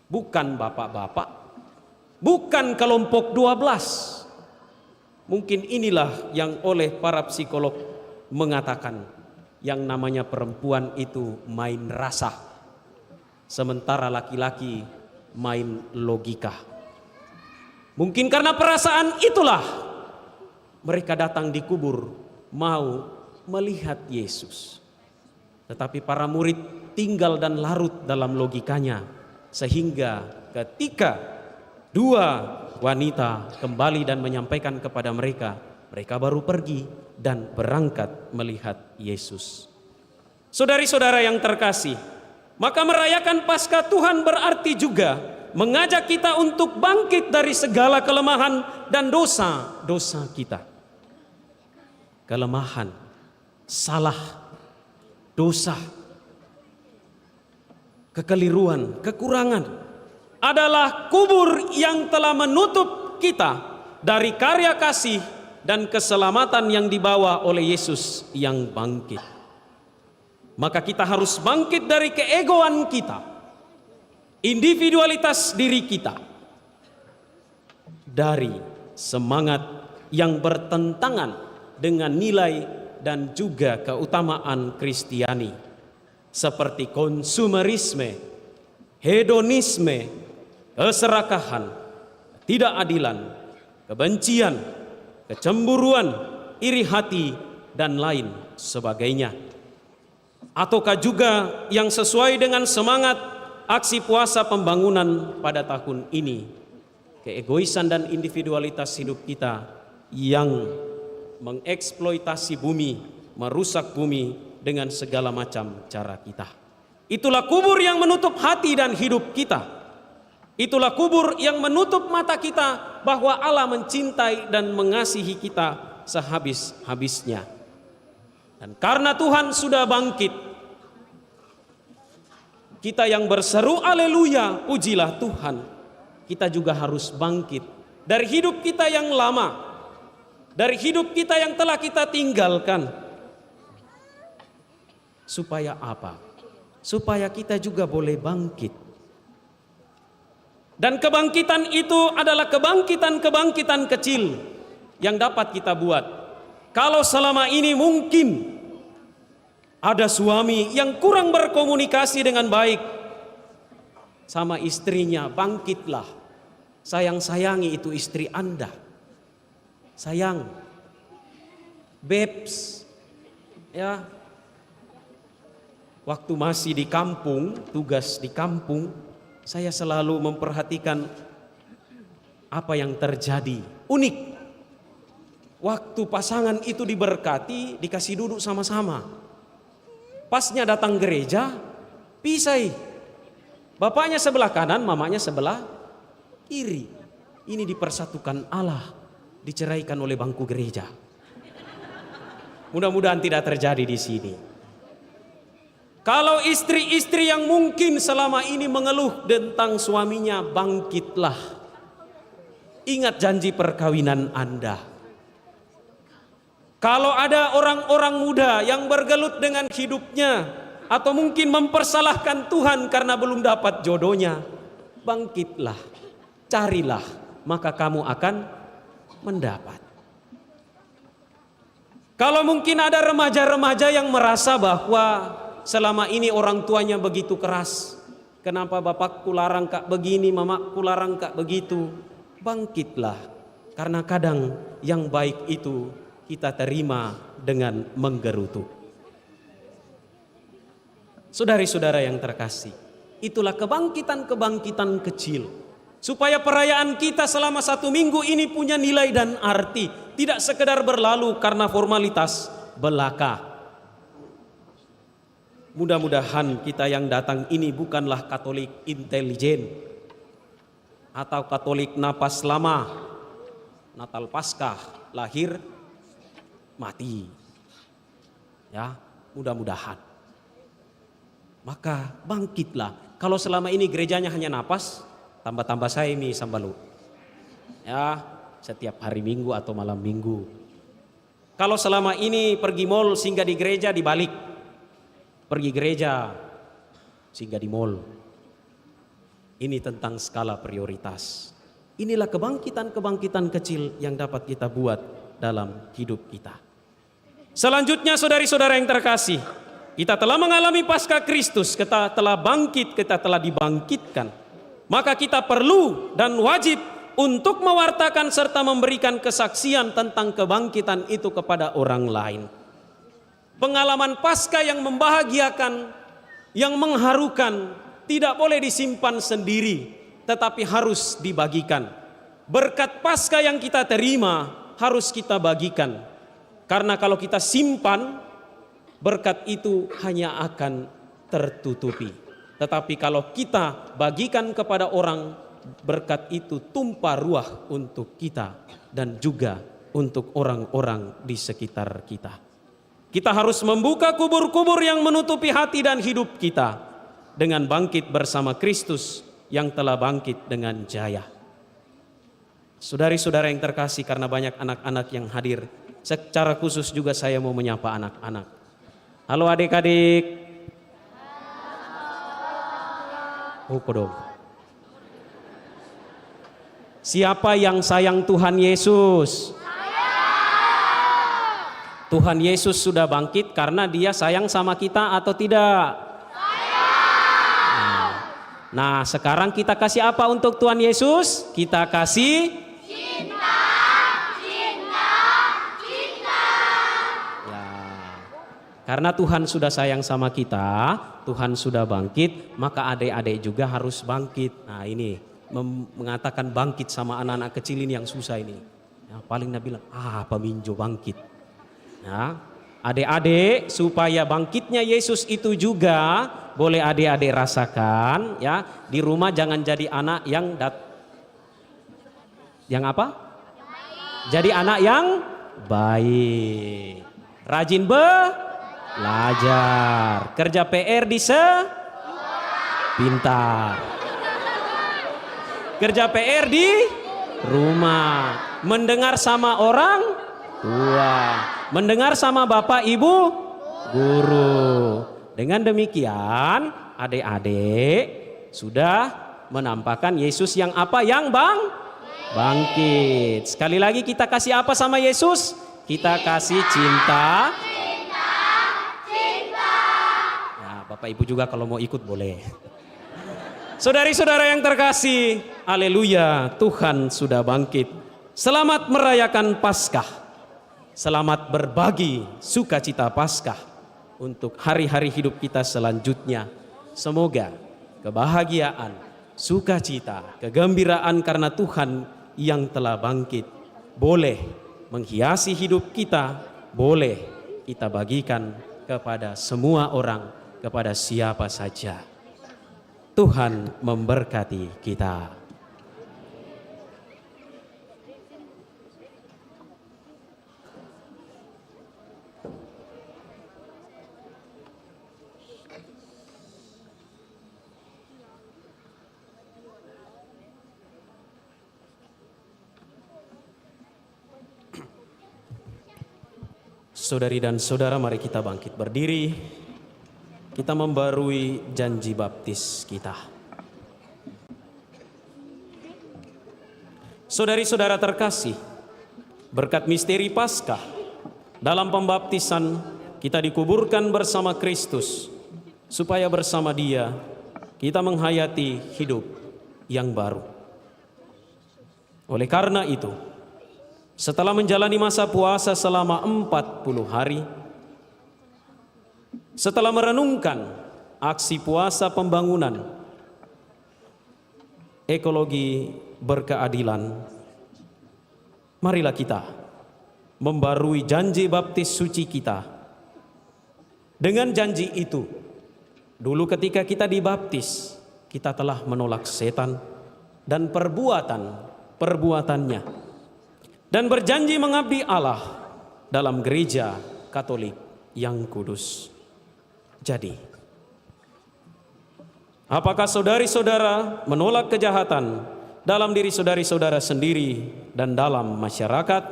bukan bapak-bapak, bukan kelompok 12. Mungkin inilah yang oleh para psikolog mengatakan yang namanya perempuan itu main rasa, sementara laki-laki main logika. Mungkin karena perasaan itulah mereka datang di kubur mau melihat Yesus. Tetapi para murid tinggal dan larut dalam logikanya, sehingga ketika dua wanita kembali dan menyampaikan kepada mereka, mereka baru pergi dan berangkat melihat Yesus. Saudari-saudara yang terkasih, maka merayakan Paskah Tuhan berarti juga mengajak kita untuk bangkit dari segala kelemahan dan dosa-dosa kita. Kelemahan, salah, dosa, kekeliruan, kekurangan adalah kubur yang telah menutup kita dari karya kasih dan keselamatan yang dibawa oleh Yesus yang bangkit. Maka kita harus bangkit dari keegoan kita, individualitas diri kita, dari semangat yang bertentangan dengan nilai dan juga keutamaan Kristiani, seperti konsumerisme, hedonisme, keserakahan, ketidakadilan, kebencian, kecemburuan, iri hati, dan lain sebagainya. Ataukah juga yang sesuai dengan semangat aksi puasa pembangunan pada tahun ini, keegoisan dan individualitas hidup kita yang mengeksploitasi bumi, merusak bumi dengan segala macam cara kita. Itulah kubur yang menutup hati dan hidup kita. Itulah kubur yang menutup mata kita bahwa Allah mencintai dan mengasihi kita sehabis-habisnya. Dan karena Tuhan sudah bangkit, kita yang berseru haleluya, pujilah Tuhan, kita juga harus bangkit dari hidup kita yang lama, dari hidup kita yang telah kita tinggalkan, Supaya apa? Supaya kita juga boleh bangkit. Dan kebangkitan itu adalah kebangkitan kecil yang dapat kita buat. Kalau selama ini mungkin ada suami yang kurang berkomunikasi dengan baik sama istrinya, bangkitlah. Sayang-sayangi itu istri Anda. Sayang, babes, ya. Waktu masih di kampung, tugas di kampung, saya selalu memperhatikan apa yang terjadi. Unik. Waktu pasangan itu diberkati, dikasih duduk sama-sama. Pasnya datang gereja, pisah. Bapaknya sebelah kanan, mamanya sebelah kiri. Ini dipersatukan Allah, diceraikan oleh bangku gereja. Mudah-mudahan tidak terjadi di sini. Kalau istri-istri yang mungkin selama ini mengeluh tentang suaminya, bangkitlah. Ingat janji perkawinan Anda. Kalau ada orang-orang muda yang bergelut dengan hidupnya atau mungkin mempersalahkan Tuhan karena belum dapat jodohnya, bangkitlah, carilah, maka kamu akan mendapat. Kalau mungkin ada remaja-remaja yang merasa bahwa selama ini orang tuanya begitu keras, kenapa bapakku larang kak begini, mamaku larang kak begitu, bangkitlah, karena kadang yang baik itu kita terima dengan menggerutu. Saudari-saudara yang terkasih, itulah kebangkitan kecil. Supaya perayaan kita selama 1 minggu ini punya nilai dan arti. Tidak sekedar berlalu karena formalitas belaka. Mudah-mudahan kita yang datang ini bukanlah Katolik intelijen. Atau Katolik napas lama. Natal Paskah, lahir, mati. Ya, mudah-mudahan. Maka bangkitlah. Kalau selama ini gerejanya hanya napas, tambah-tambah saya mi sambalu. Ya, setiap hari Minggu atau malam Minggu. Kalau selama ini pergi mall singgah di gereja dibalik. Pergi gereja singgah di mall. Ini tentang skala prioritas. Inilah kebangkitan kecil yang dapat kita buat dalam hidup kita. Selanjutnya saudari-saudara yang terkasih, kita telah mengalami Paskah Kristus, kita telah bangkit, kita telah dibangkitkan. Maka kita perlu dan wajib untuk mewartakan serta memberikan kesaksian tentang kebangkitan itu kepada orang lain. Pengalaman Paskah yang membahagiakan, yang mengharukan, tidak boleh disimpan sendiri, tetapi harus dibagikan. Berkat Paskah yang kita terima harus kita bagikan. Karena kalau kita simpan, berkat itu hanya akan tertutupi. Tetapi kalau kita bagikan kepada orang, berkat itu tumpah ruah untuk kita dan juga untuk orang-orang di sekitar kita. Kita harus membuka kubur-kubur yang menutupi hati dan hidup kita dengan bangkit bersama Kristus yang telah bangkit dengan jaya. Saudari-saudara yang terkasih, karena banyak anak-anak yang hadir, secara khusus juga saya mau menyapa anak-anak. Halo adik-adik. Kodong. Siapa yang sayang Tuhan Yesus? Tuhan Yesus sudah bangkit karena dia sayang sama kita atau tidak? Nah, sekarang kita kasih apa untuk Tuhan Yesus? Kita kasih cinta. Ya. Karena Tuhan sudah sayang sama kita, Tuhan sudah bangkit, maka adik-adik juga harus bangkit. Nah, ini mengatakan bangkit sama anak-anak kecil ini yang susah ini. Ya, paling Nabi bilang, peminjo bangkit. Ya, adik-adik supaya bangkitnya Yesus itu juga boleh adik-adik rasakan ya. Di rumah jangan jadi anak yang apa? Jadi anak yang baik. Rajin belajar. Kerja PR di pintar. Kerja PR di rumah. Mendengar sama orang tua. Mendengar sama bapak ibu guru. Dengan demikian adik-adik sudah menampakkan Yesus yang apa? Yang bangkit. Sekali lagi kita kasih apa sama Yesus? Kita kasih cinta. Ya, Bapak Ibu juga kalau mau ikut boleh. Saudari-saudara yang terkasih, haleluya, Tuhan sudah bangkit. Selamat merayakan Paskah. Selamat berbagi sukacita Paskah untuk hari-hari hidup kita selanjutnya. Semoga kebahagiaan, sukacita, kegembiraan karena Tuhan yang telah bangkit boleh menghiasi hidup kita, boleh kita bagikan kepada semua orang, kepada siapa saja. Tuhan memberkati kita. Saudari dan saudara, mari kita bangkit berdiri. Kita membarui janji baptis kita. Saudari-saudara terkasih, berkat misteri Paskah, dalam pembaptisan kita dikuburkan bersama Kristus, supaya bersama Dia kita menghayati hidup yang baru. Oleh karena itu, setelah menjalani masa puasa selama 40 hari, setelah merenungkan aksi puasa pembangunan ekologi berkeadilan, marilah kita membarui janji baptis suci kita. Dengan janji itu, dulu ketika kita dibaptis, kita telah menolak setan dan perbuatannya, dan berjanji mengabdi Allah dalam gereja Katolik yang kudus. Jadi, apakah saudari-saudara menolak kejahatan dalam diri saudari-saudara sendiri dan dalam masyarakat?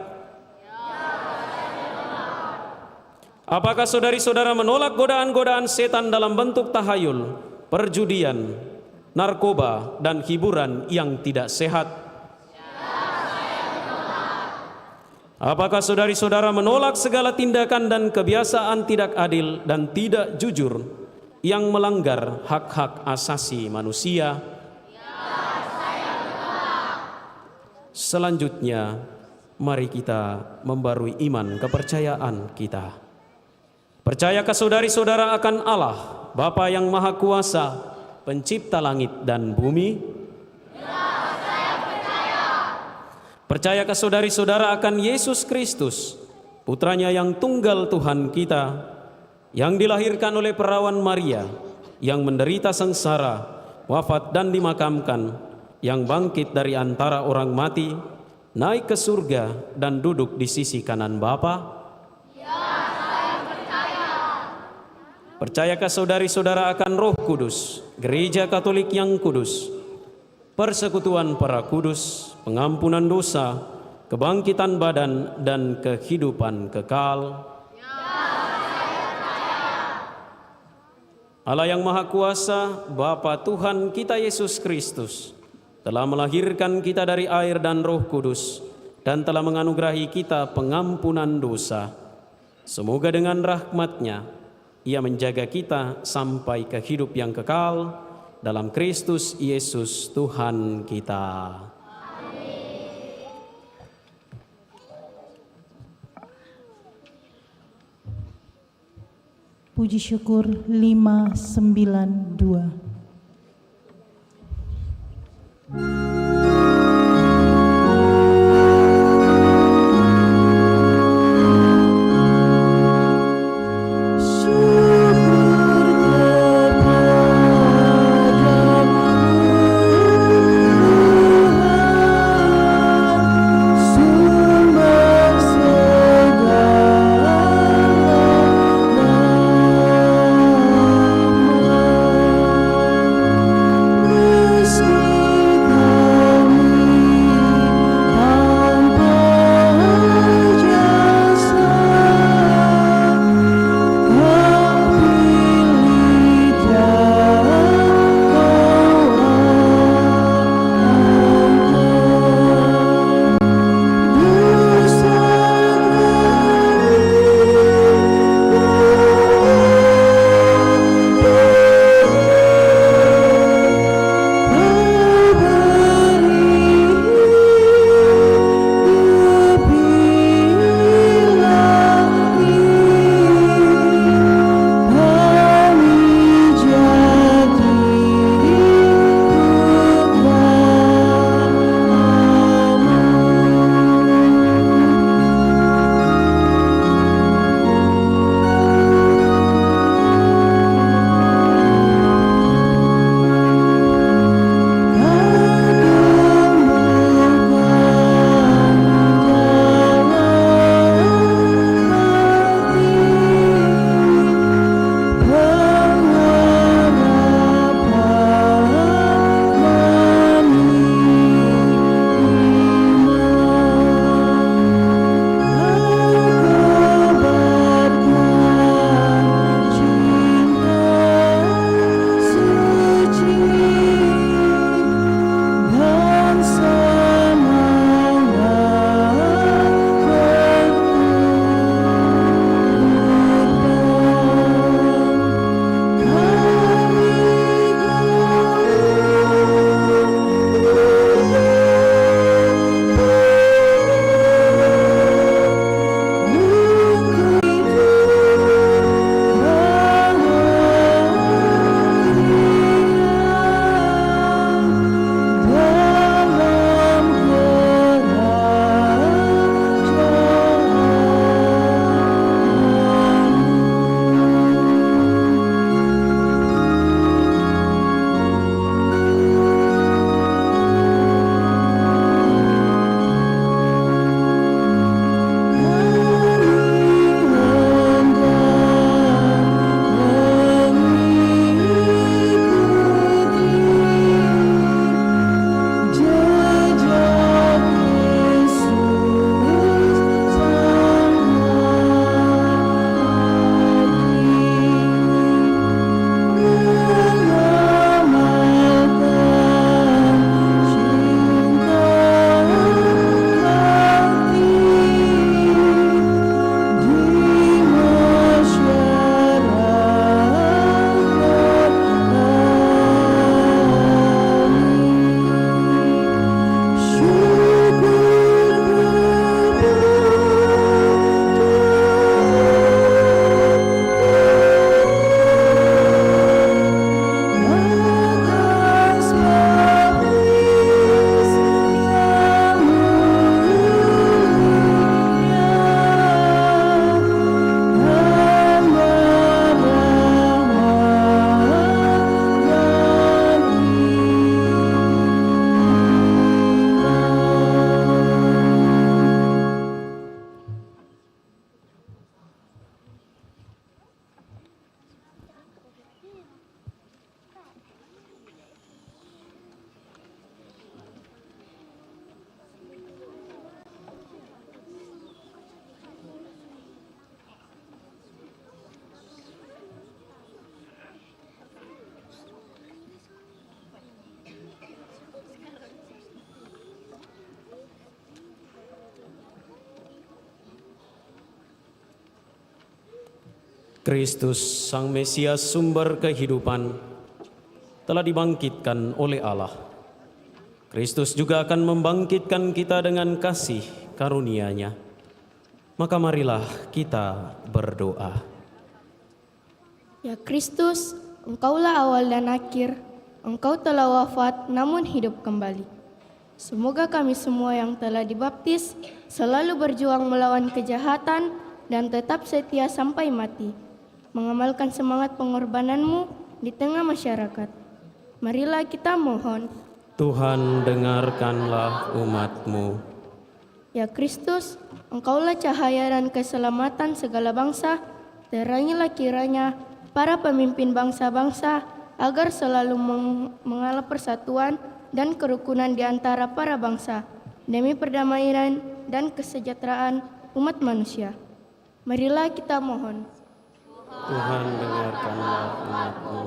Apakah saudari-saudara menolak godaan-godaan setan dalam bentuk tahayul, perjudian, narkoba, dan hiburan yang tidak sehat? Apakah saudari-saudara menolak segala tindakan dan kebiasaan tidak adil dan tidak jujur yang melanggar hak-hak asasi manusia? Selanjutnya, mari kita membarui iman kepercayaan kita. Percayakah saudari-saudara akan Allah, Bapa yang Maha Kuasa, Pencipta langit dan bumi? Percayakah saudari-saudara akan Yesus Kristus, Putranya yang tunggal Tuhan kita, yang dilahirkan oleh perawan Maria, yang menderita sengsara, wafat dan dimakamkan, yang bangkit dari antara orang mati, naik ke surga dan duduk di sisi kanan Bapa? Ya, saya percaya. Percayakah saudari-saudara akan Roh Kudus, Gereja Katolik yang kudus, persekutuan para kudus, pengampunan dosa, kebangkitan badan, dan kehidupan kekal? Allah yang Maha Kuasa, Bapa Tuhan kita Yesus Kristus, telah melahirkan kita dari air dan Roh Kudus, dan telah menganugerahi kita pengampunan dosa. Semoga dengan rahmat-Nya, Ia menjaga kita sampai ke hidup yang kekal, dalam Kristus Yesus Tuhan kita. Puji syukur 592. Kristus, Sang Mesias, sumber kehidupan, telah dibangkitkan oleh Allah. Kristus juga akan membangkitkan kita dengan kasih karunia-Nya. Maka marilah kita berdoa. Ya Kristus, Engkaulah awal dan akhir. Engkau telah wafat namun hidup kembali. Semoga kami semua yang telah dibaptis selalu berjuang melawan kejahatan dan tetap setia sampai mati, mengamalkan semangat pengorbanan-Mu di tengah masyarakat. Marilah kita mohon. Tuhan, dengarkanlah umat-Mu. Ya Kristus, Engkaulah cahaya dan keselamatan segala bangsa. Terangilah kiranya para pemimpin bangsa-bangsa agar selalu mengalah persatuan dan kerukunan di antara para bangsa demi perdamaian dan kesejahteraan umat manusia. Marilah kita mohon. Tuhan, dengarkanlah umat-Mu.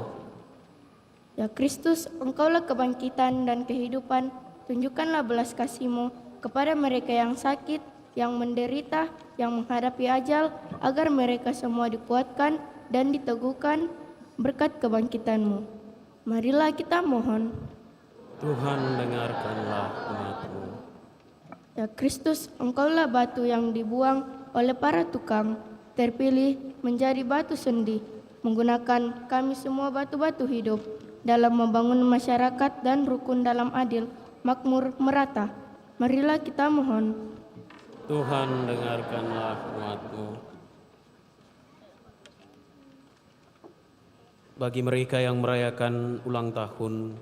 Ya Kristus, Engkaulah kebangkitan dan kehidupan. Tunjukkanlah belas kasih-Mu kepada mereka yang sakit, yang menderita, yang menghadapi ajal, agar mereka semua dikuatkan dan diteguhkan berkat kebangkitan-Mu. Marilah kita mohon. Tuhan, dengarkanlah umat-Mu. Ya Kristus, Engkaulah batu yang dibuang oleh para tukang, terpilih menjadi batu sendi, menggunakan kami semua batu-batu hidup dalam membangun masyarakat dan rukun dalam adil, makmur, merata. Marilah kita mohon. Tuhan, dengarkanlah umat-Mu. Bagi mereka yang merayakan ulang tahun,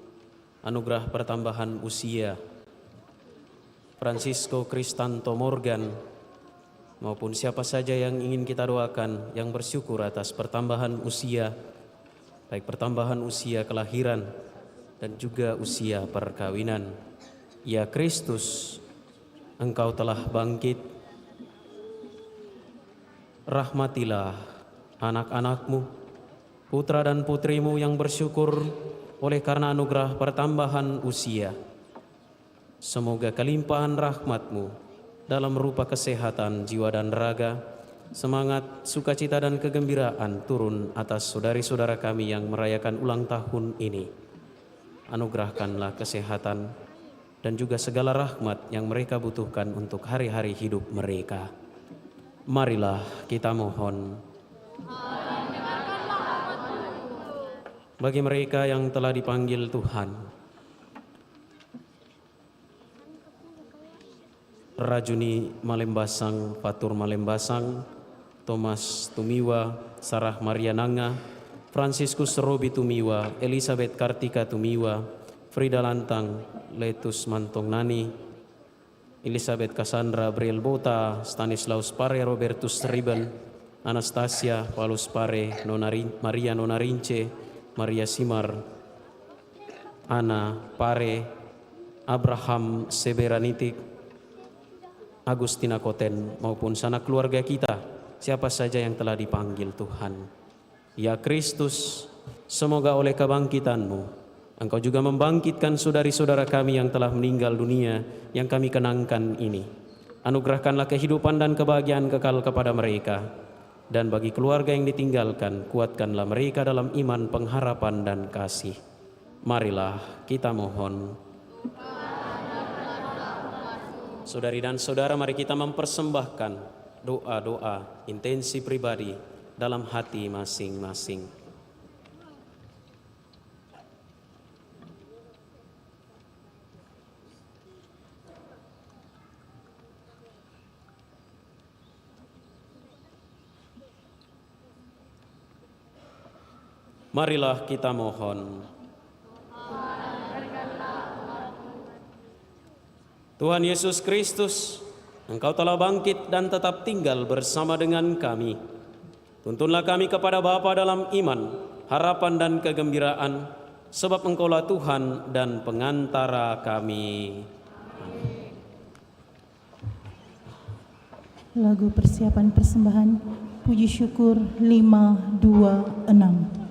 anugerah pertambahan usia, Francisco Kristanto Morgan, maupun siapa saja yang ingin kita doakan yang bersyukur atas pertambahan usia, baik pertambahan usia kelahiran dan juga usia perkawinan. Ya Kristus, Engkau telah bangkit. Rahmatilah anak-anak-Mu, putra dan putrimu yang bersyukur oleh karena anugerah pertambahan usia. Semoga kelimpahan rahmat-Mu dalam rupa kesehatan jiwa dan raga, semangat, sukacita dan kegembiraan turun atas saudari-saudara kami yang merayakan ulang tahun ini. Anugerahkanlah kesehatan dan juga segala rahmat yang mereka butuhkan untuk hari-hari hidup mereka. Marilah kita mohon. Bagi mereka yang telah dipanggil Tuhan, Rajuni Malembasang, Fatur Malembasang, Thomas Tumiwa, Sarah Maria Nanga, Franciscus Robi Tumiwa, Elizabeth Kartika Tumiwa, Frida Lantang, Letus Mantong Nani, Elizabeth Cassandra Briel Bota, Stanislaus Pare, Robertus Riben, Anastasia Paulus Pare, Maria Nonarince, Maria Simar, Ana Pare, Abraham Seberanitik, Agustina Koten, maupun sanak keluarga kita, siapa saja yang telah dipanggil Tuhan. Ya Kristus, semoga oleh kebangkitan-Mu, Engkau juga membangkitkan saudari-saudara kami yang telah meninggal dunia, yang kami kenangkan ini. Anugerahkanlah kehidupan dan kebahagiaan kekal kepada mereka. Dan bagi keluarga yang ditinggalkan, kuatkanlah mereka dalam iman, pengharapan, dan kasih. Marilah kita mohon. Saudari dan saudara, mari kita mempersembahkan doa-doa intensi pribadi dalam hati masing-masing. Marilah kita mohon. Tuhan Yesus Kristus, Engkau telah bangkit dan tetap tinggal bersama dengan kami. Tuntunlah kami kepada Bapa dalam iman, harapan dan kegembiraan, sebab Engkaulah Tuhan dan pengantara kami. Lagu persiapan persembahan puji syukur 526.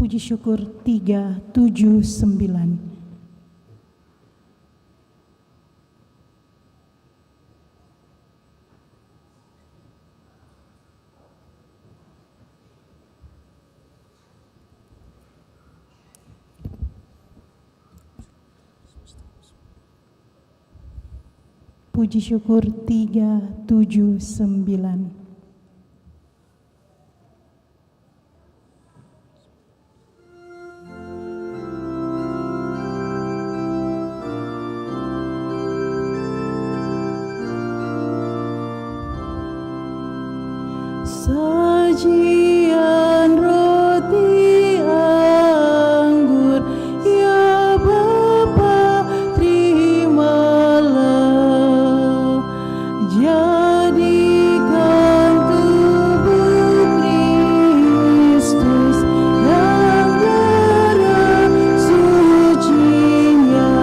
Puji syukur 379. Puji syukur 379. Sajian roti anggur, ya Bapa terimalah, jadikan tubuh Kristus dan darah sucinya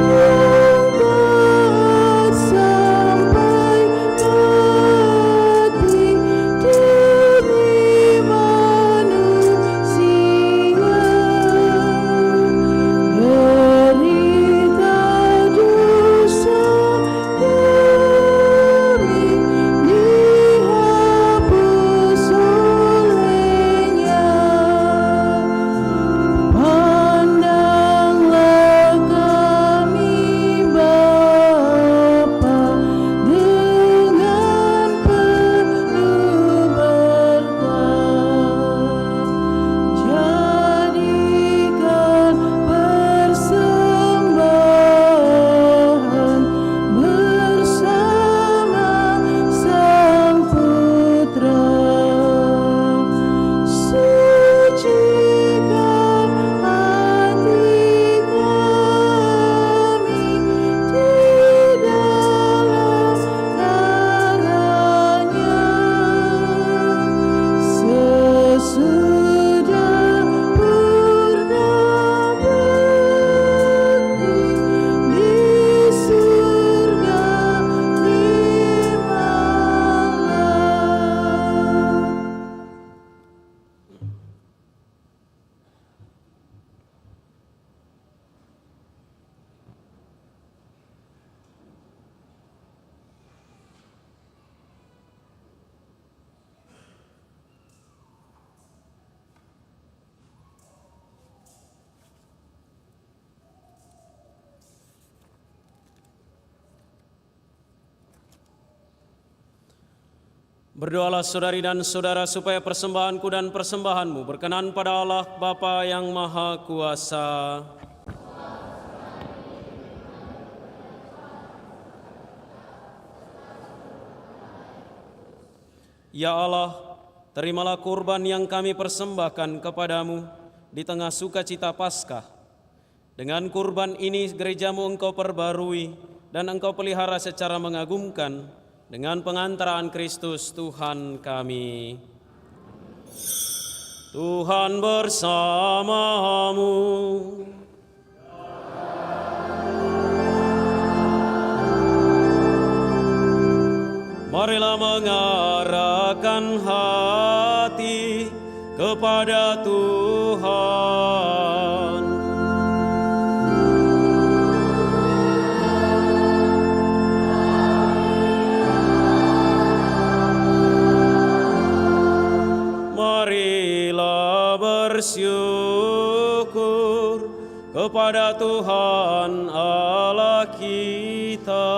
yang tak sampai mati demi manusia. Derita dosa kami dihapus olehnya. Pandanglah kami Bapa dengan penuh berkat, jadikan persembahan bersama Sang Putra. Sucikan hati kami di dalam darahnya. Sesudah purna bakti di surga terimalah. Berdoalah saudari dan saudara supaya persembahanku dan persembahanmu berkenan pada Allah Bapa yang Maha Kuasa. Ya Allah, terimalah kurban yang kami persembahkan kepadamu di tengah sukacita Paskah. Dengan kurban ini gerejamu Engkau perbarui dan Engkau pelihara secara mengagumkan dengan pengantaraan Kristus Tuhan kami. Tuhan bersamamu. Marilah mengarahkan hati kepada Tuhan. Marilah bersyukur kepada Tuhan Allah kita.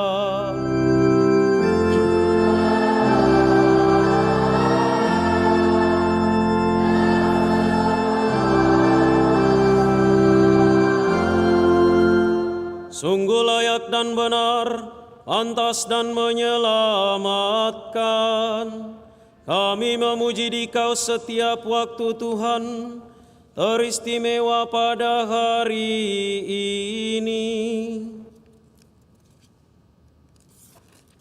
Sungguh layak dan benar, pantas dan menyelamatkan. Kami memuji Dikau setiap waktu Tuhan, teristimewa pada hari ini.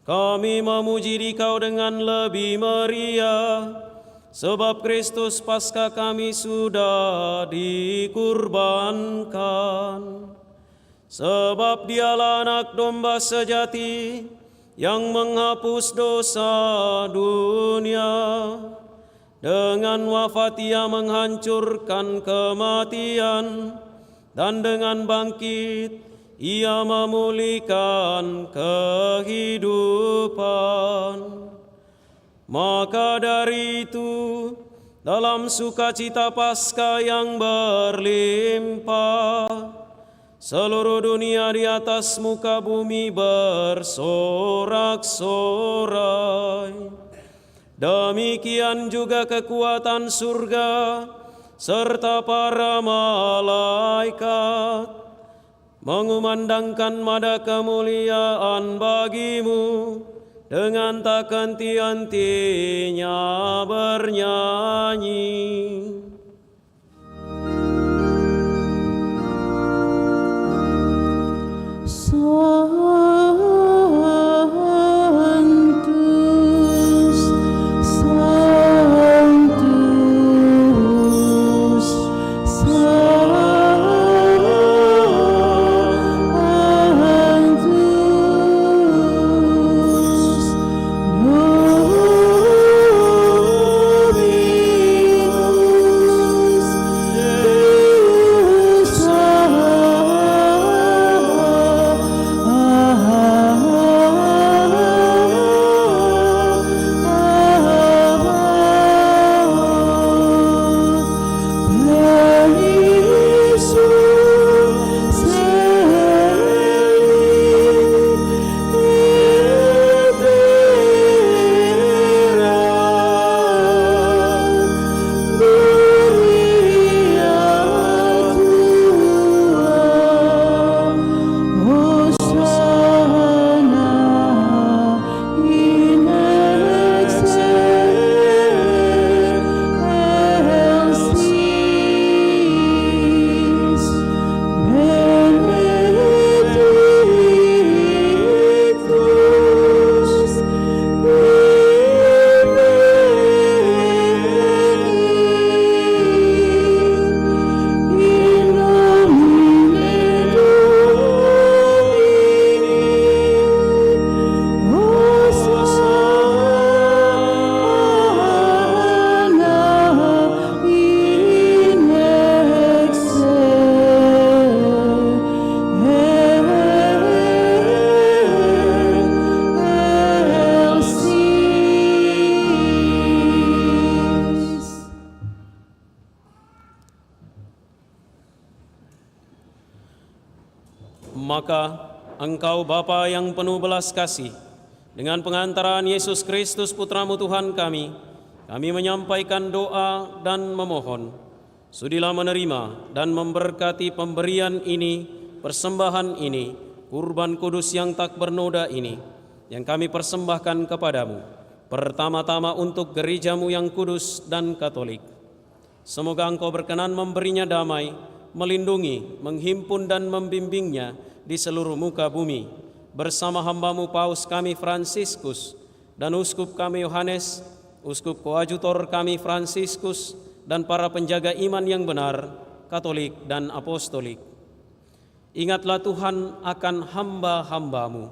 Kami memuji Dikau dengan lebih meriah, sebab Kristus Paskah kami sudah dikurbankan. Sebab Dialah anak domba sejati yang menghapus dosa dunia. Dengan wafat Ia menghancurkan kematian, dan dengan bangkit Ia memulihkan kehidupan. Maka dari itu, dalam sukacita Paskah yang berlimpah, seluruh dunia di atas muka bumi bersorak-sorai. Demikian juga kekuatan surga serta para malaikat mengumandangkan nada kemuliaan bagi-Mu dengan tak henti-hentinya bernyanyi. Maka Engkau Bapa yang penuh belas kasih, dengan pengantaran Yesus Kristus Putra-Mu Tuhan kami menyampaikan doa dan memohon, sudilah menerima dan memberkati pemberian ini, persembahan ini, kurban kudus yang tak bernoda ini, yang kami persembahkan kepadamu, pertama-tama untuk gereja-Mu yang kudus dan katolik. Semoga Engkau berkenan memberinya damai, melindungi, menghimpun dan membimbingnya di seluruh muka bumi, bersama hamba-Mu Paus kami Fransiskus, dan Uskup kami Yohanes, Uskup Koadjutor kami Fransiskus, dan para penjaga iman yang benar, Katolik dan Apostolik. Ingatlah Tuhan akan hamba-hamba-Mu,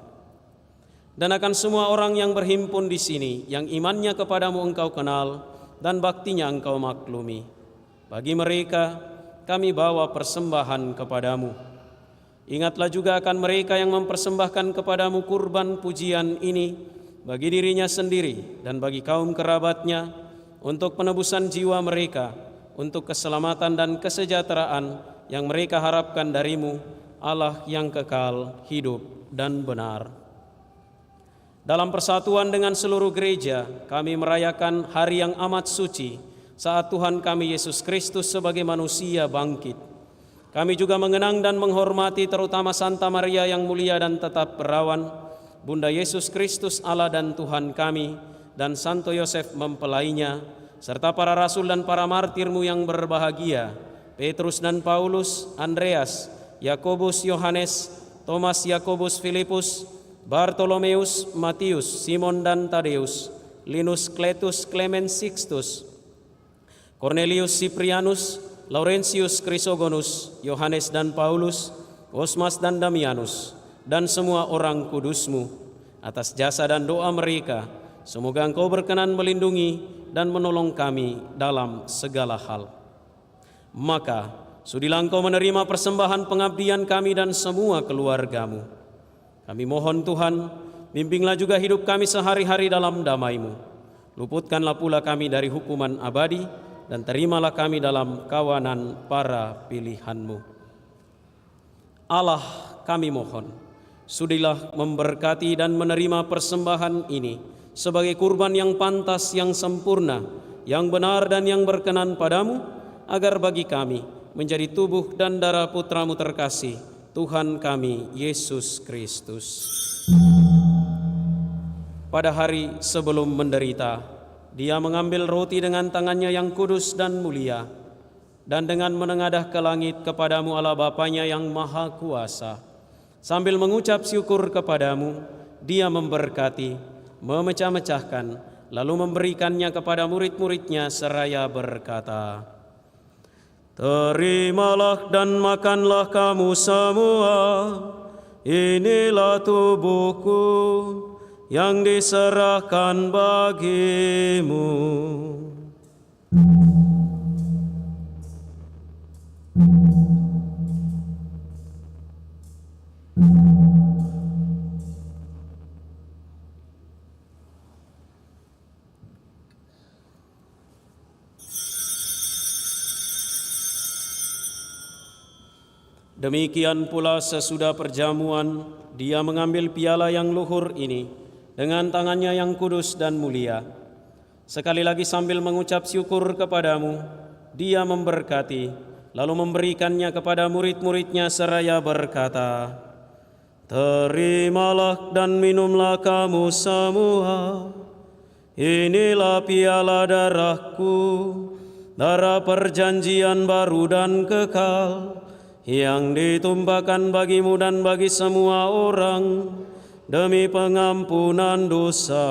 dan akan semua orang yang berhimpun di sini, yang imannya kepadamu Engkau kenal, dan baktinya Engkau maklumi. Bagi mereka, kami bawa persembahan kepadamu. Ingatlah juga akan mereka yang mempersembahkan kepadamu kurban pujian ini, bagi dirinya sendiri dan bagi kaum kerabatnya, untuk penebusan jiwa mereka, untuk keselamatan dan kesejahteraan yang mereka harapkan dari-Mu, Allah yang kekal, hidup dan benar. Dalam persatuan dengan seluruh gereja, kami merayakan hari yang amat suci, saat Tuhan kami Yesus Kristus sebagai manusia bangkit. Kami juga mengenang dan menghormati terutama Santa Maria yang mulia dan tetap perawan, Bunda Yesus Kristus Allah dan Tuhan kami, dan Santo Yosef mempelainya, serta para rasul dan para martir-Mu yang berbahagia, Petrus dan Paulus, Andreas, Yakobus, Yohanes, Thomas, Yakobus, Filipus, Bartolomeus, Matius, Simon dan Tadeus, Linus, Kletus, Clemens, Sixtus, Cornelius, Cyprianus, Laurentius, Chrysogonus, Yohanes dan Paulus, Cosmas dan Damianus, dan semua orang kudus-Mu. Atas jasa dan doa mereka, semoga Engkau berkenan melindungi, dan menolong kami dalam segala hal. Maka, sudilah Engkau menerima persembahan pengabdian kami dan semua keluargamu. Kami mohon Tuhan, bimbinglah juga hidup kami sehari-hari dalam damai-Mu. Luputkanlah pula kami dari hukuman abadi, dan terimalah kami dalam kawanan para pilihan-Mu. Allah, kami mohon, sudilah memberkati dan menerima persembahan ini sebagai kurban yang pantas, yang sempurna, yang benar dan yang berkenan padamu, agar bagi kami menjadi tubuh dan darah Putra-Mu terkasih, Tuhan kami Yesus Kristus. Pada hari sebelum menderita, Dia mengambil roti dengan tangannya yang kudus dan mulia, dan dengan menengadah ke langit kepadamu Allah Bapanya yang Maha Kuasa, sambil mengucap syukur kepadamu, Dia memberkati, memecah-mecahkan, lalu memberikannya kepada murid-muridnya seraya berkata, "Terimalah dan makanlah kamu semua, inilah tubuhku yang diserahkan bagimu." Demikian pula sesudah perjamuan, Dia mengambil piala yang luhur ini dengan tangannya yang kudus dan mulia. Sekali lagi sambil mengucap syukur kepadamu, Dia memberkati, lalu memberikannya kepada murid-muridnya seraya berkata, "Terimalah dan minumlah kamu semua, inilah piala darahku, darah perjanjian baru dan kekal, yang ditumpahkan bagimu dan bagi semua orang demi pengampunan dosa.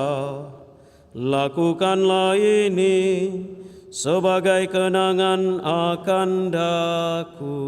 Lakukanlah ini sebagai kenangan akan daku."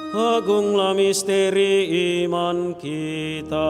Agunglah misteri iman kita.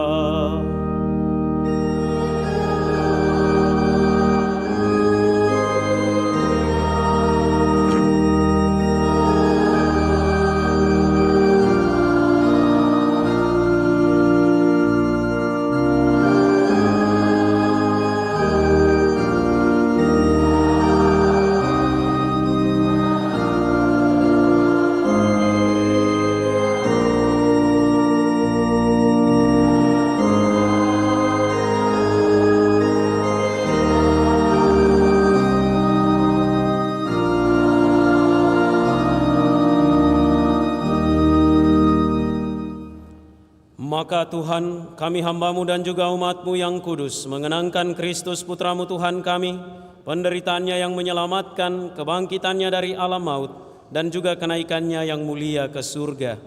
Maka Tuhan, kami hamba-Mu dan juga umat-Mu yang kudus, mengenangkan Kristus Putra-Mu Tuhan kami, penderitaannya yang menyelamatkan, kebangkitannya dari alam maut, dan juga kenaikannya yang mulia ke surga.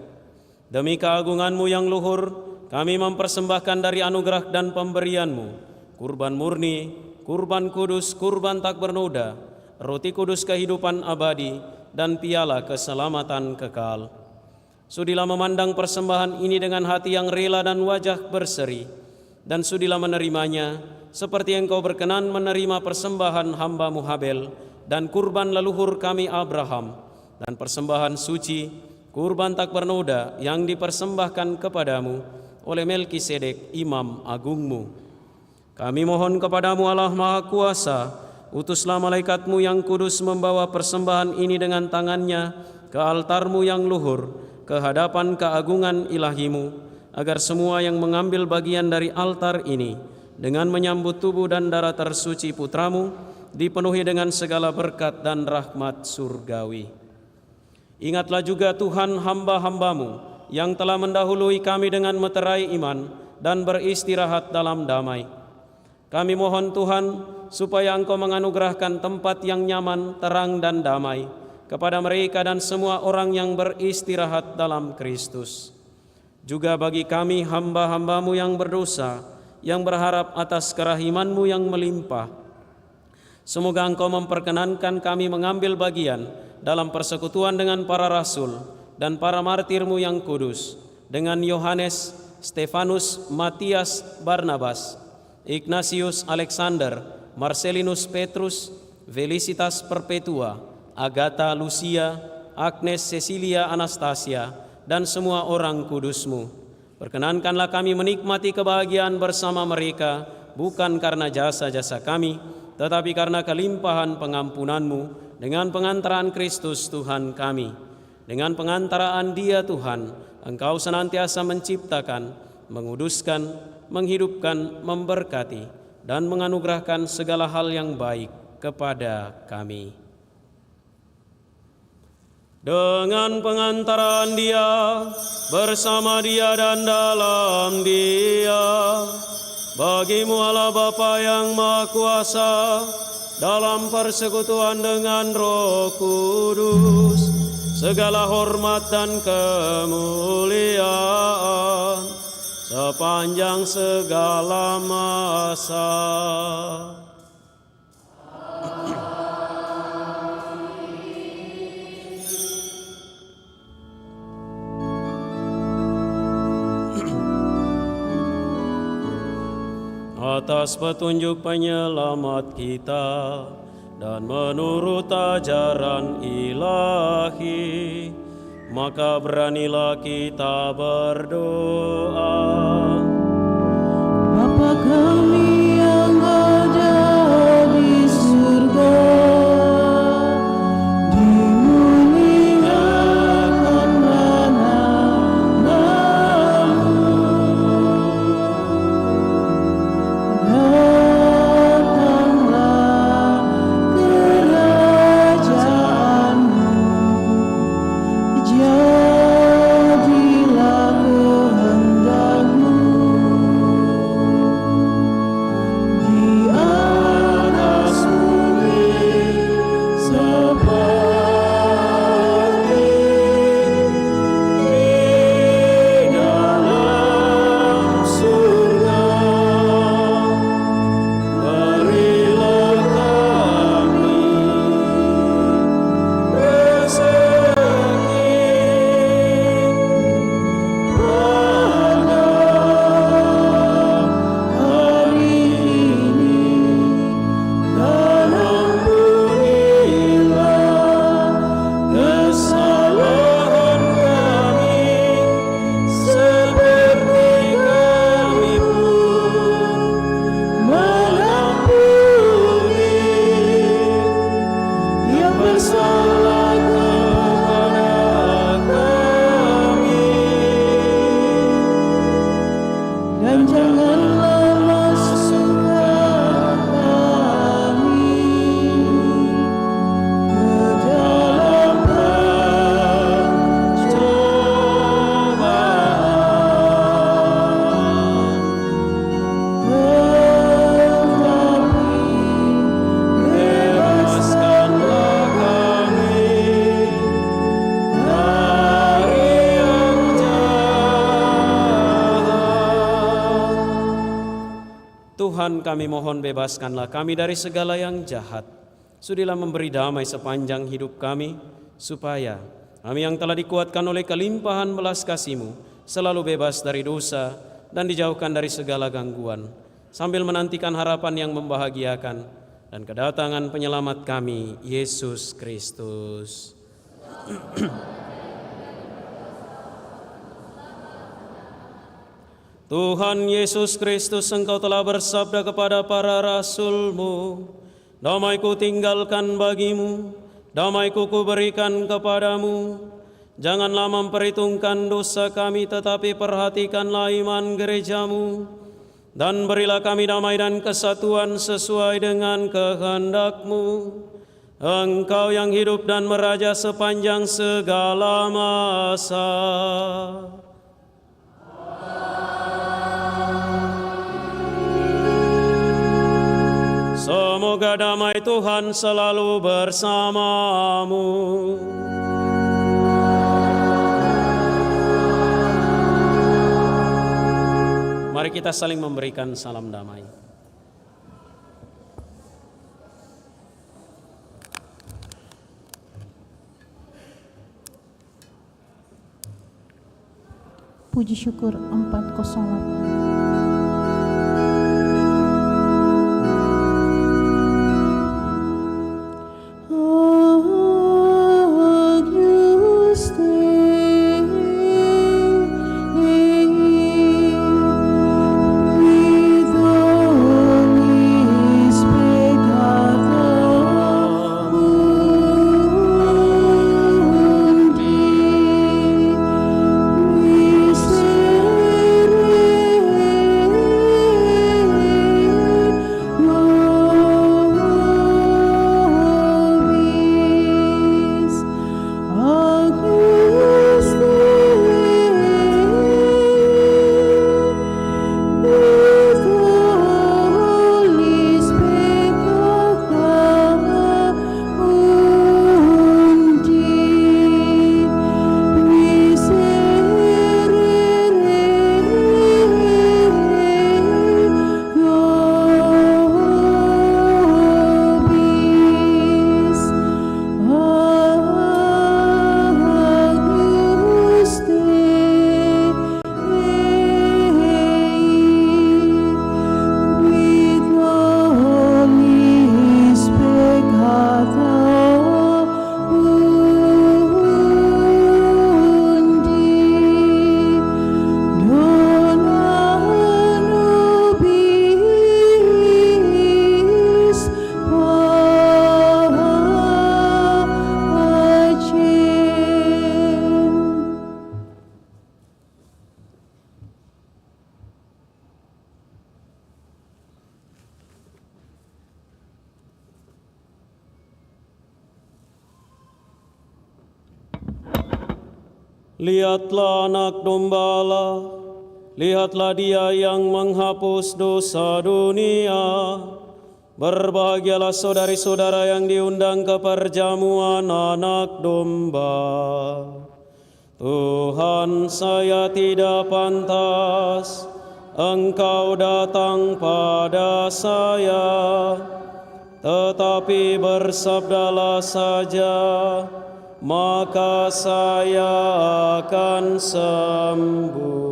Demi keagungan-Mu yang luhur, kami mempersembahkan dari anugerah dan pemberian-Mu, kurban murni, kurban kudus, kurban tak bernoda, roti kudus kehidupan abadi, dan piala keselamatan kekal. Sudilah memandang persembahan ini dengan hati yang rela dan wajah berseri, dan sudilah menerimanya seperti Engkau berkenan menerima persembahan hamba-Mu Habel dan kurban leluhur kami Abraham, dan persembahan suci, kurban tak bernoda yang dipersembahkan kepadamu oleh Melkisedek Imam Agungmu. Kami mohon kepadamu Allah Maha Kuasa, utuslah malaikat-Mu yang kudus membawa persembahan ini dengan tangannya ke altar-Mu yang luhur, ke hadapan keagungan ilahi-Mu, agar semua yang mengambil bagian dari altar ini dengan menyambut tubuh dan darah tersuci Putra-Mu dipenuhi dengan segala berkat dan rahmat surgawi. Ingatlah juga Tuhan hamba-hamba-Mu yang telah mendahului kami dengan meterai iman dan beristirahat dalam damai. Kami mohon Tuhan supaya Engkau menganugerahkan tempat yang nyaman, terang dan damai, kepada mereka dan semua orang yang beristirahat dalam Kristus. Juga bagi kami hamba-hambamu yang berdosa, yang berharap atas kerahiman-Mu yang melimpah. Semoga Engkau memperkenankan kami mengambil bagian dalam persekutuan dengan para rasul dan para martir-Mu yang kudus, dengan Yohanes, Stefanus, Matias, Barnabas, Ignatius, Alexander, Marcelinus, Petrus, Felicitas Perpetua, Agatha, Lucia, Agnes, Cecilia, Anastasia, dan semua orang kudus-Mu. Perkenankanlah kami menikmati kebahagiaan bersama mereka, bukan karena jasa-jasa kami, tetapi karena kelimpahan pengampunan-Mu, dengan pengantaraan Kristus Tuhan kami. Dengan pengantaraan Dia Tuhan, Engkau senantiasa menciptakan, menguduskan, menghidupkan, memberkati, dan menganugerahkan segala hal yang baik kepada kami. Dengan pengantaran Dia, bersama Dia dan dalam Dia, bagi-Mu Allah Bapa yang Maha Kuasa, dalam persekutuan dengan Roh Kudus, segala hormat dan kemuliaan sepanjang segala masa. Atas petunjuk penyelamat kita dan menurut ajaran ilahi, maka beranilah kita berdoa. Bapa kami yang ada di surga, dimuliakanlah nama-Mu, datanglah kerajaan-Mu, jadilah kehendak-Mu di atas bumi seperti di dalam surga. Berilah kami rezeki pada hari ini, dan ampunilah kesalahan kami seperti kami pun mengampuni yang bersalah kepada kami, dan janganlah masukkan kami ke dalam pencobaan, tetapi bebaskanlah kami dari yang jahat. Tuhan, kami mohon bebaskanlah kami dari segala yang jahat. Sudilah memberi damai sepanjang hidup kami, supaya kami yang telah dikuatkan oleh kelimpahan belas kasih-Mu selalu bebas dari dosa dan dijauhkan dari segala gangguan, sambil menantikan harapan yang membahagiakan dan kedatangan penyelamat kami, Yesus Kristus. Tuhan Yesus Kristus, Engkau telah bersabda kepada para rasul-Mu, damai-Ku tinggalkan bagimu, damai-Ku kuberikan kepadamu. Janganlah memperhitungkan dosa kami, tetapi perhatikanlah iman gereja-Mu, dan berilah kami damai dan kesatuan sesuai dengan kehendak-Mu. Engkau yang hidup dan meraja sepanjang segala masa. Semoga damai Tuhan selalu bersamamu. Mari kita saling memberikan salam damai. Puji syukur 408. Lihatlah anak dombala, lihatlah dia yang menghapus dosa dunia. Berbahagialah saudari-saudara yang diundang ke perjamuan anak domba. Tuhan, saya tidak pantas Engkau datang pada saya, tetapi bersabdalah saja, maka saya akan sembuh.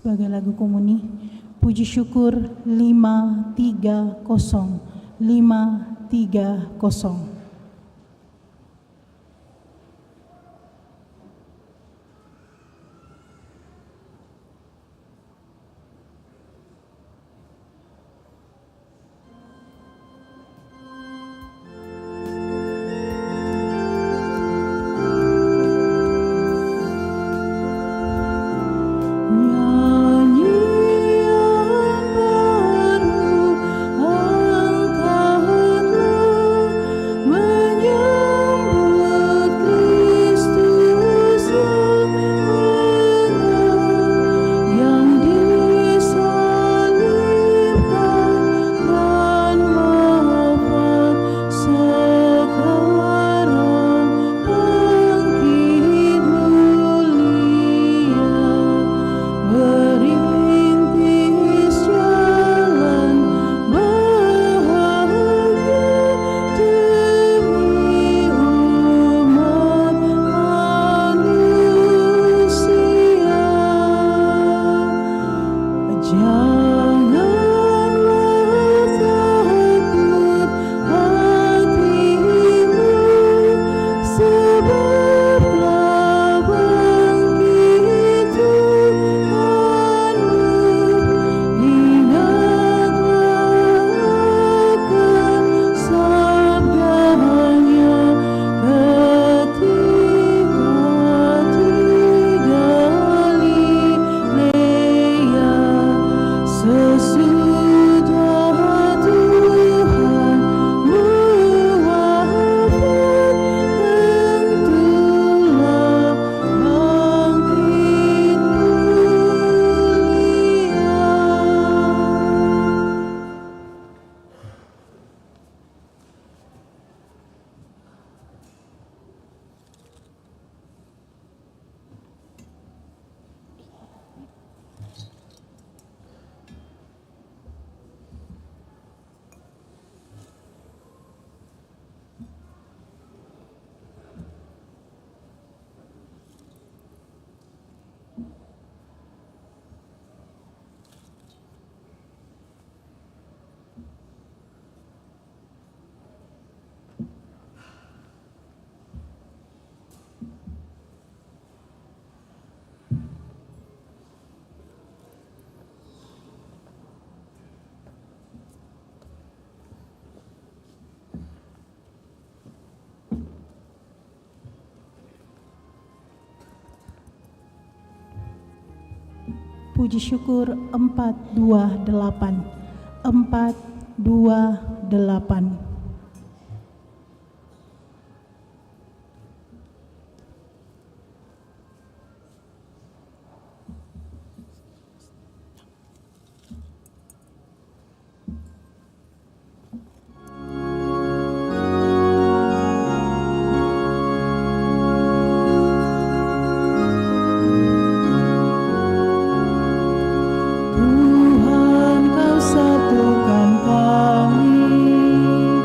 Sebagai lagu komuni, puji syukur 530, 530. Puji syukur 428, 428. Tuhan, Kau satukan kami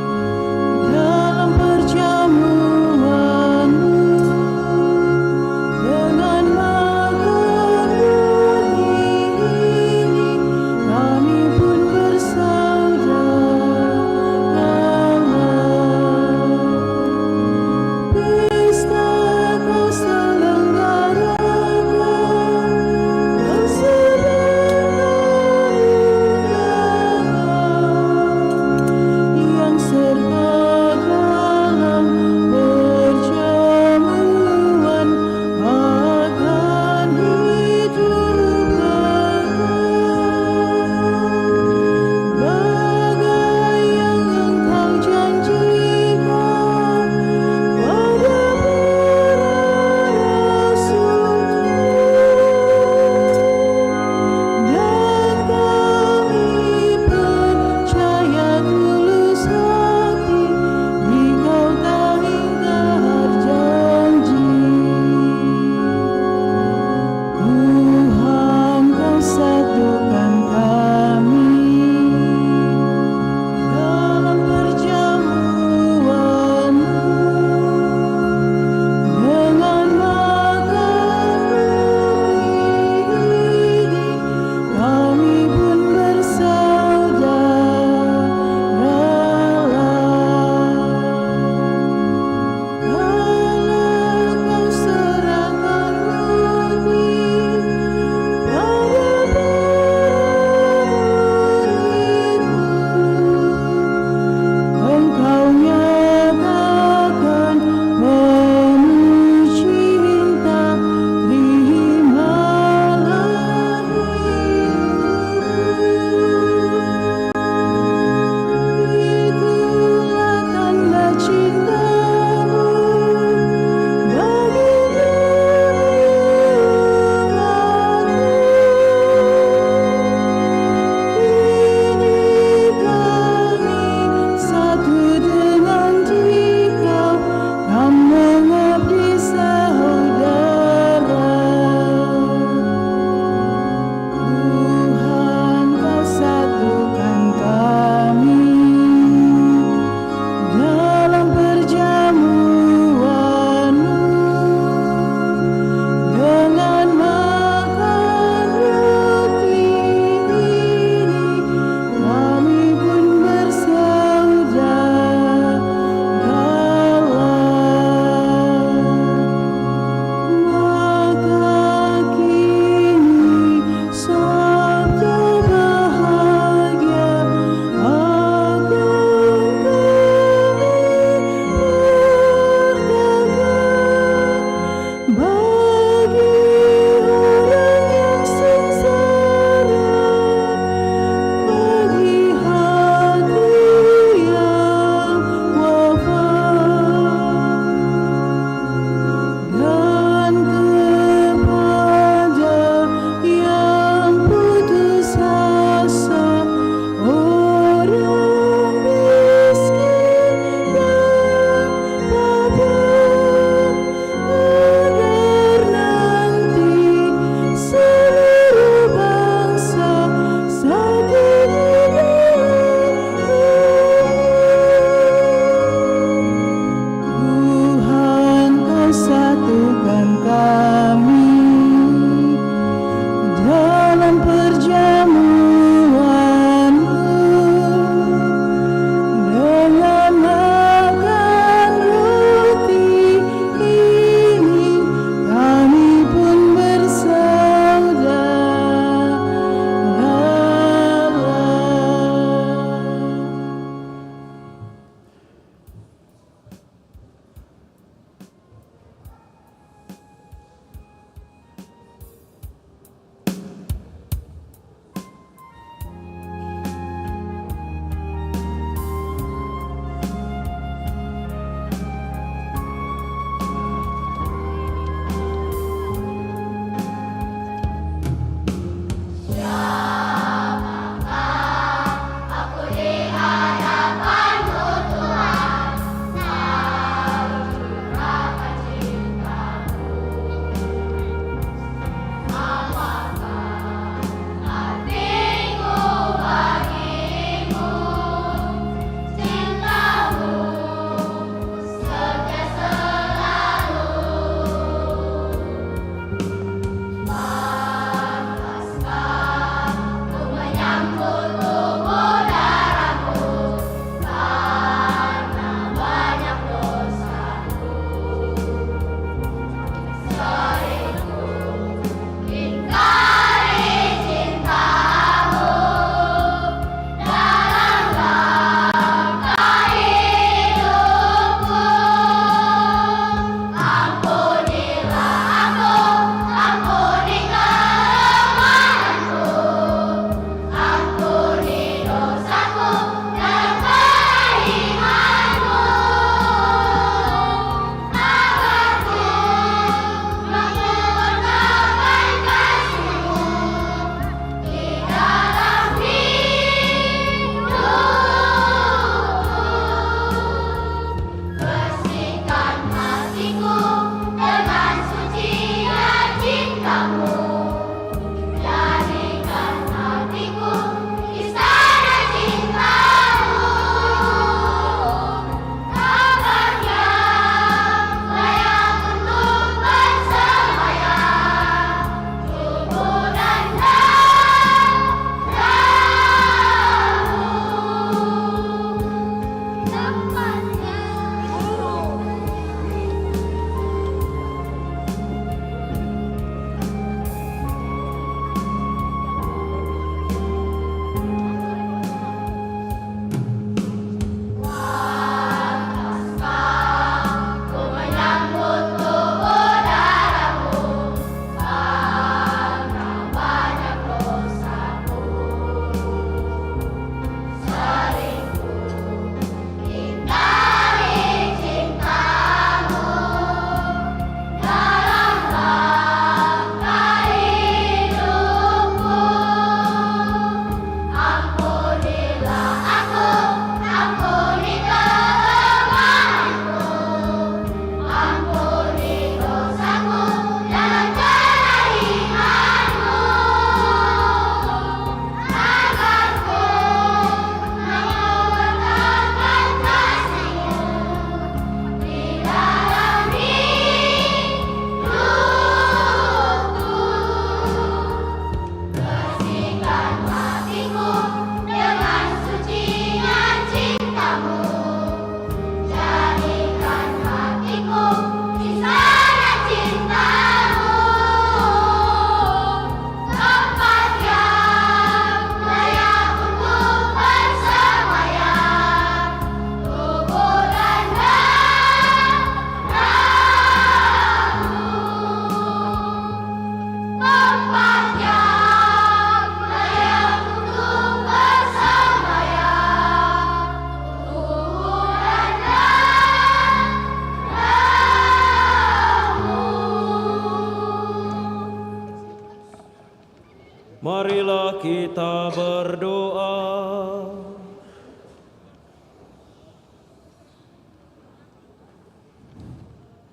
Marilah kita berdoa.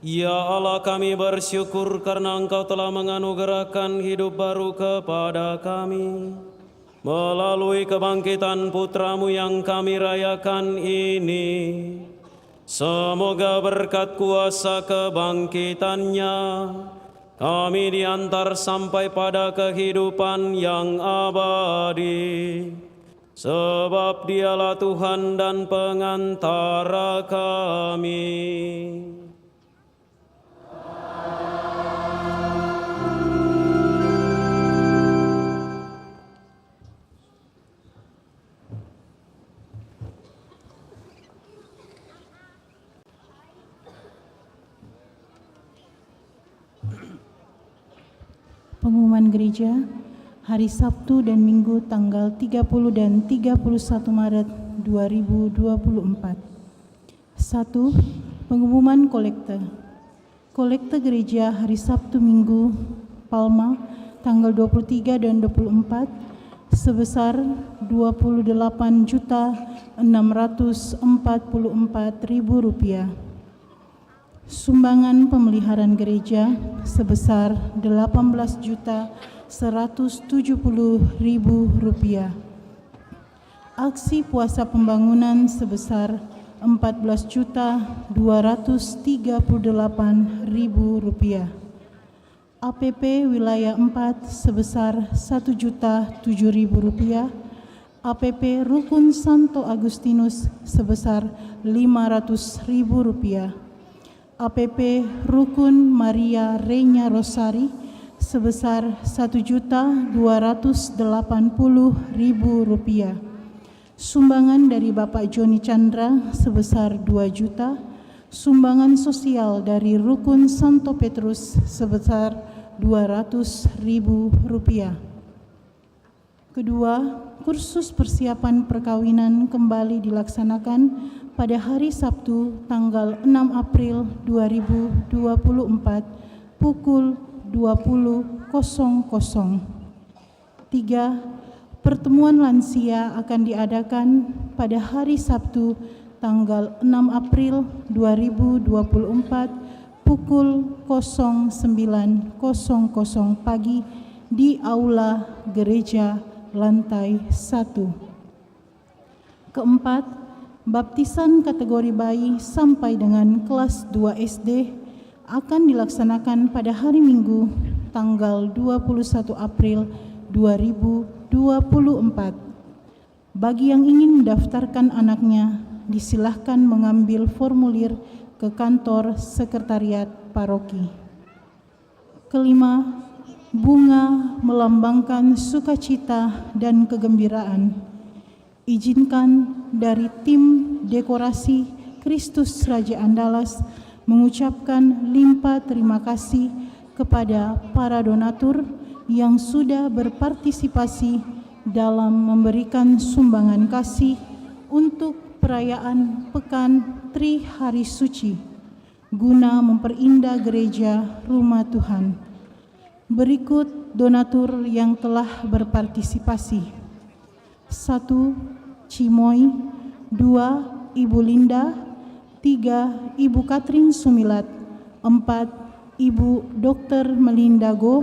Ya Allah, kami bersyukur karena Engkau telah menganugerahkan hidup baru kepada kami. Melalui kebangkitan Putra-Mu yang kami rayakan ini, semoga berkat kuasa kebangkitannya, kami diantar sampai pada kehidupan yang abadi. Sebab Dialah Tuhan dan pengantara kami. Pengumuman gereja hari Sabtu dan Minggu tanggal 30 dan 31 Maret 2024. 1. Pengumuman kolekte. Kolekte gereja hari Sabtu Minggu Palma tanggal 23 dan 24 sebesar Rp28.644.000. Sumbangan pemeliharaan gereja sebesar Rp18.170.000. Aksi puasa pembangunan sebesar Rp14.238.000. APP wilayah 4 sebesar Rp1.007.000. APP Rukun Santo Agustinus sebesar Rp500.000. APP Rukun Maria Reina Rosari sebesar Rp1.280.000. Sumbangan dari Bapak Joni Chandra sebesar 2 juta. Sumbangan sosial dari Rukun Santo Petrus sebesar Rp200.000. Kedua, kursus persiapan perkawinan kembali dilaksanakan pada hari Sabtu tanggal 6 April 2024 pukul 20.00. 3. Pertemuan lansia akan diadakan pada hari Sabtu tanggal 6 April 2024 pukul 09.00 pagi di Aula Gereja lantai 1. Keempat, baptisan kategori bayi sampai dengan kelas 2 SD akan dilaksanakan pada hari Minggu tanggal 21 April 2024. Bagi yang ingin mendaftarkan anaknya, disilahkan mengambil formulir ke kantor sekretariat paroki. Kelima, bunga melambangkan sukacita dan kegembiraan. Izinkan dari tim dekorasi Kristus Raja Andalas mengucapkan limpah terima kasih kepada para donatur yang sudah berpartisipasi dalam memberikan sumbangan kasih untuk perayaan Pekan Tri Hari Suci guna memperindah gereja rumah Tuhan. Berikut donatur yang telah berpartisipasi. 1. Cimoy. 2. Ibu Linda. 3. Ibu Katrin Sumilat. 4. Ibu Dr. Melinda Go.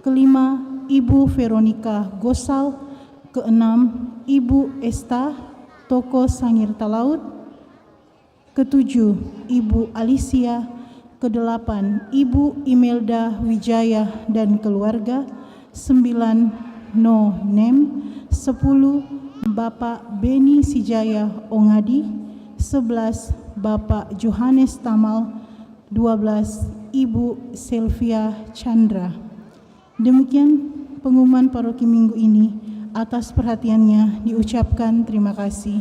Kelima, Ibu Veronica Gosal. Keenam, Ibu Esta Toko Sangir Talaut. Ketujuh, Ibu Alicia. Kedelapan, Ibu Imelda Wijaya dan keluarga. 9, No Name. 10, Bapak Beni Sijaya Ongadi. 11, Bapak Johannes Tamal. 12, Ibu Sylvia Chandra. Demikian pengumuman paroki minggu ini. Atas perhatiannya diucapkan terima kasih.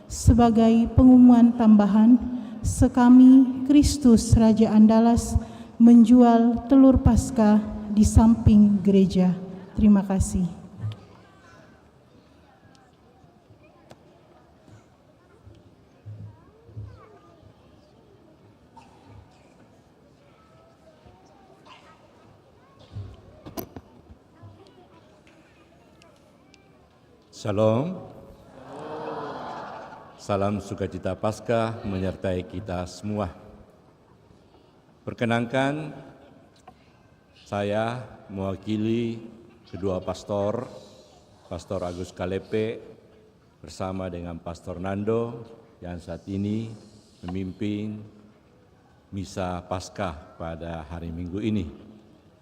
Sebagai pengumuman tambahan, sekami Kristus Raja Andalas menjual telur Paskah di samping gereja. Terima kasih. Shalom. Salam sukacita Paskah menyertai kita semua. Perkenankan saya mewakili kedua pastor, Pastor Agus Kalepe bersama dengan Pastor Nando yang saat ini memimpin Misa Paskah pada hari Minggu ini,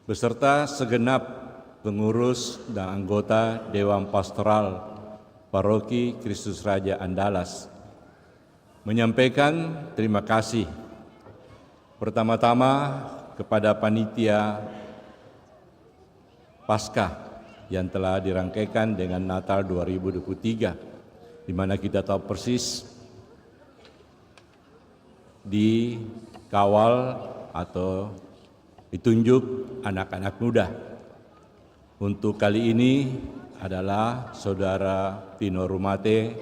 beserta segenap pengurus dan anggota Dewan Pastoral Paroki Kristus Raja Andalas, menyampaikan terima kasih pertama-tama kepada panitia Paskah yang telah dirangkaikan dengan Natal 2023, di mana kita tahu persis dikawal atau ditunjuk anak-anak muda. Untuk kali ini adalah Saudara Tino Rumate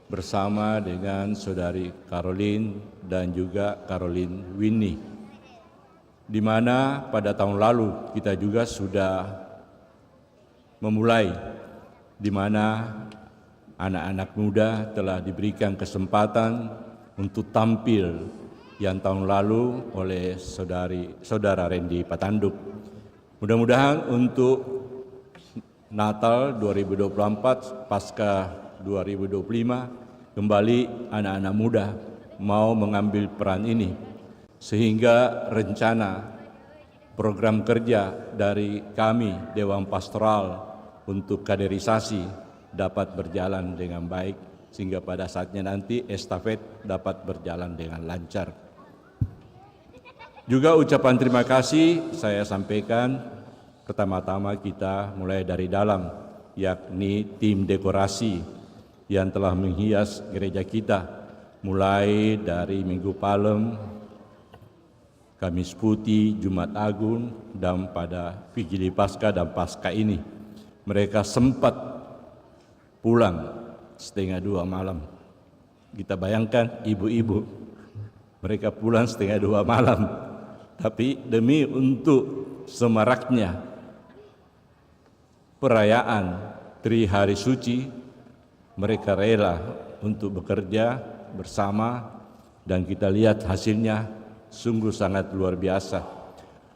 bersama dengan Saudari Caroline dan juga Caroline Winnie, di mana pada tahun lalu kita juga sudah memulai, di mana anak-anak muda telah diberikan kesempatan untuk tampil yang tahun lalu oleh Saudara Randy Patanduk. Mudah-mudahan untuk Natal 2024, Paskah 2025, kembali anak-anak muda mau mengambil peran ini, sehingga rencana program kerja dari kami Dewan Pastoral untuk kaderisasi dapat berjalan dengan baik, sehingga pada saatnya nanti estafet dapat berjalan dengan lancar. Juga ucapan terima kasih saya sampaikan pertama-tama kita mulai dari dalam, yakni tim dekorasi yang telah menghias gereja kita, mulai dari Minggu Palem, Kamis Putih, Jumat Agung, dan pada Vigili Paskah dan Paskah ini. Mereka sempat pulang 1:30 malam. Kita bayangkan ibu-ibu, mereka pulang 1:30 malam, tapi demi untuk semaraknya perayaan Tri Hari Suci, mereka rela untuk bekerja bersama, dan kita lihat hasilnya sungguh sangat luar biasa.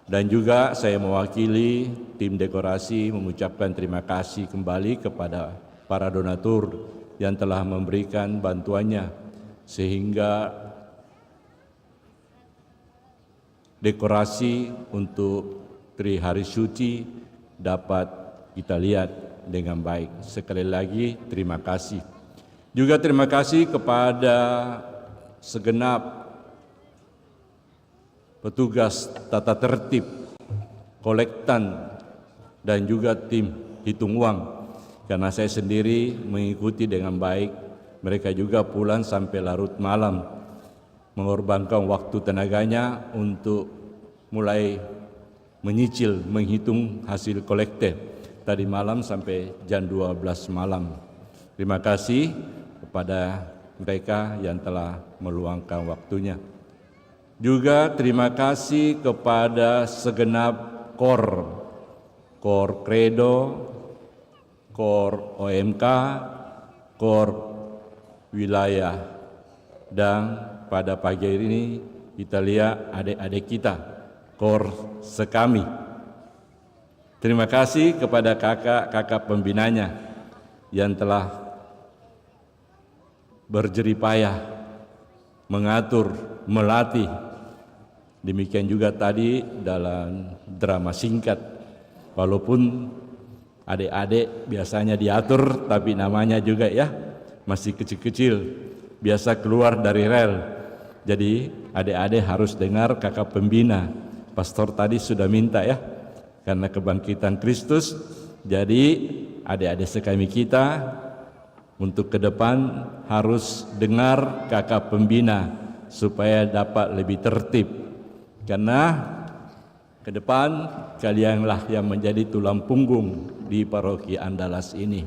Dan juga saya mewakili tim dekorasi mengucapkan terima kasih kembali kepada para donatur yang telah memberikan bantuannya, sehingga dekorasi untuk Tri Hari Suci dapat kita lihat dengan baik. Sekali lagi terima kasih. Juga terima kasih kepada segenap petugas tata tertib, kolektan, dan juga tim hitung uang. Karena saya sendiri mengikuti dengan baik, mereka juga pulang sampai larut malam, mengorbankan waktu tenaganya untuk mulai menyicil, menghitung hasil kolektif tadi malam sampai jam 12 malam. Terima kasih kepada mereka yang telah meluangkan waktunya. Juga terima kasih kepada segenap KOR Credo, KOR OMK, KOR wilayah, dan pada pagi hari ini kita lihat adik-adik kita, KOR Sekami. Terima kasih kepada kakak-kakak pembinanya yang telah berjeripayah mengatur, melatih. Demikian juga tadi dalam drama singkat, walaupun adik-adik biasanya diatur, tapi namanya juga ya masih kecil-kecil, biasa keluar dari rel. Jadi adik-adik harus dengar kakak pembina. Pastor tadi sudah minta ya, karena kebangkitan Kristus, jadi adik-adik sekami kita untuk ke depan harus dengar kakak pembina supaya dapat lebih tertib, karena ke depan kalianlah yang menjadi tulang punggung di Paroki Andalas ini.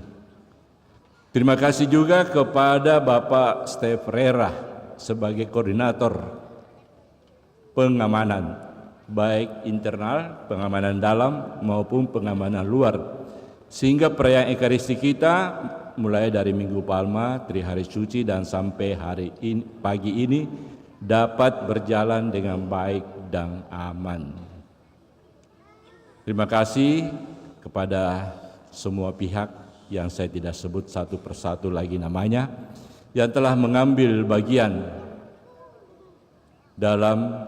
Terima kasih juga kepada Bapak Stef Rera sebagai koordinator pengamanan, baik internal, pengamanan dalam maupun pengamanan luar, sehingga perayaan Ekaristi kita mulai dari Minggu Palma, Trihari Suci dan sampai pagi ini dapat berjalan dengan baik dan aman. Terima kasih kepada semua pihak yang saya tidak sebut satu persatu lagi namanya, yang telah mengambil bagian dalam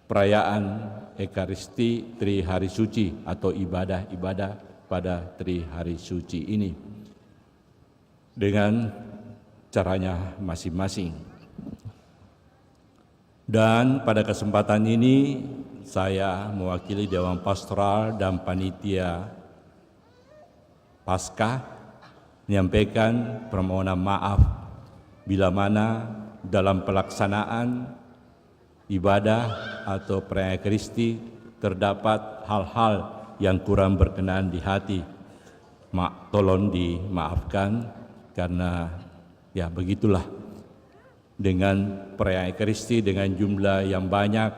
perayaan Ekaristi Trihari Suci atau ibadah-ibadah pada Trihari Suci ini dengan caranya masing-masing. Dan pada kesempatan ini saya mewakili Dewan Pastoral dan Panitia Paskah menyampaikan permohonan maaf bila mana dalam pelaksanaan ibadah atau perayaan Ekaristi terdapat hal-hal yang kurang berkenan di hati. Tolong dimaafkan karena ya begitulah dengan perayaan Ekaristi dengan jumlah yang banyak,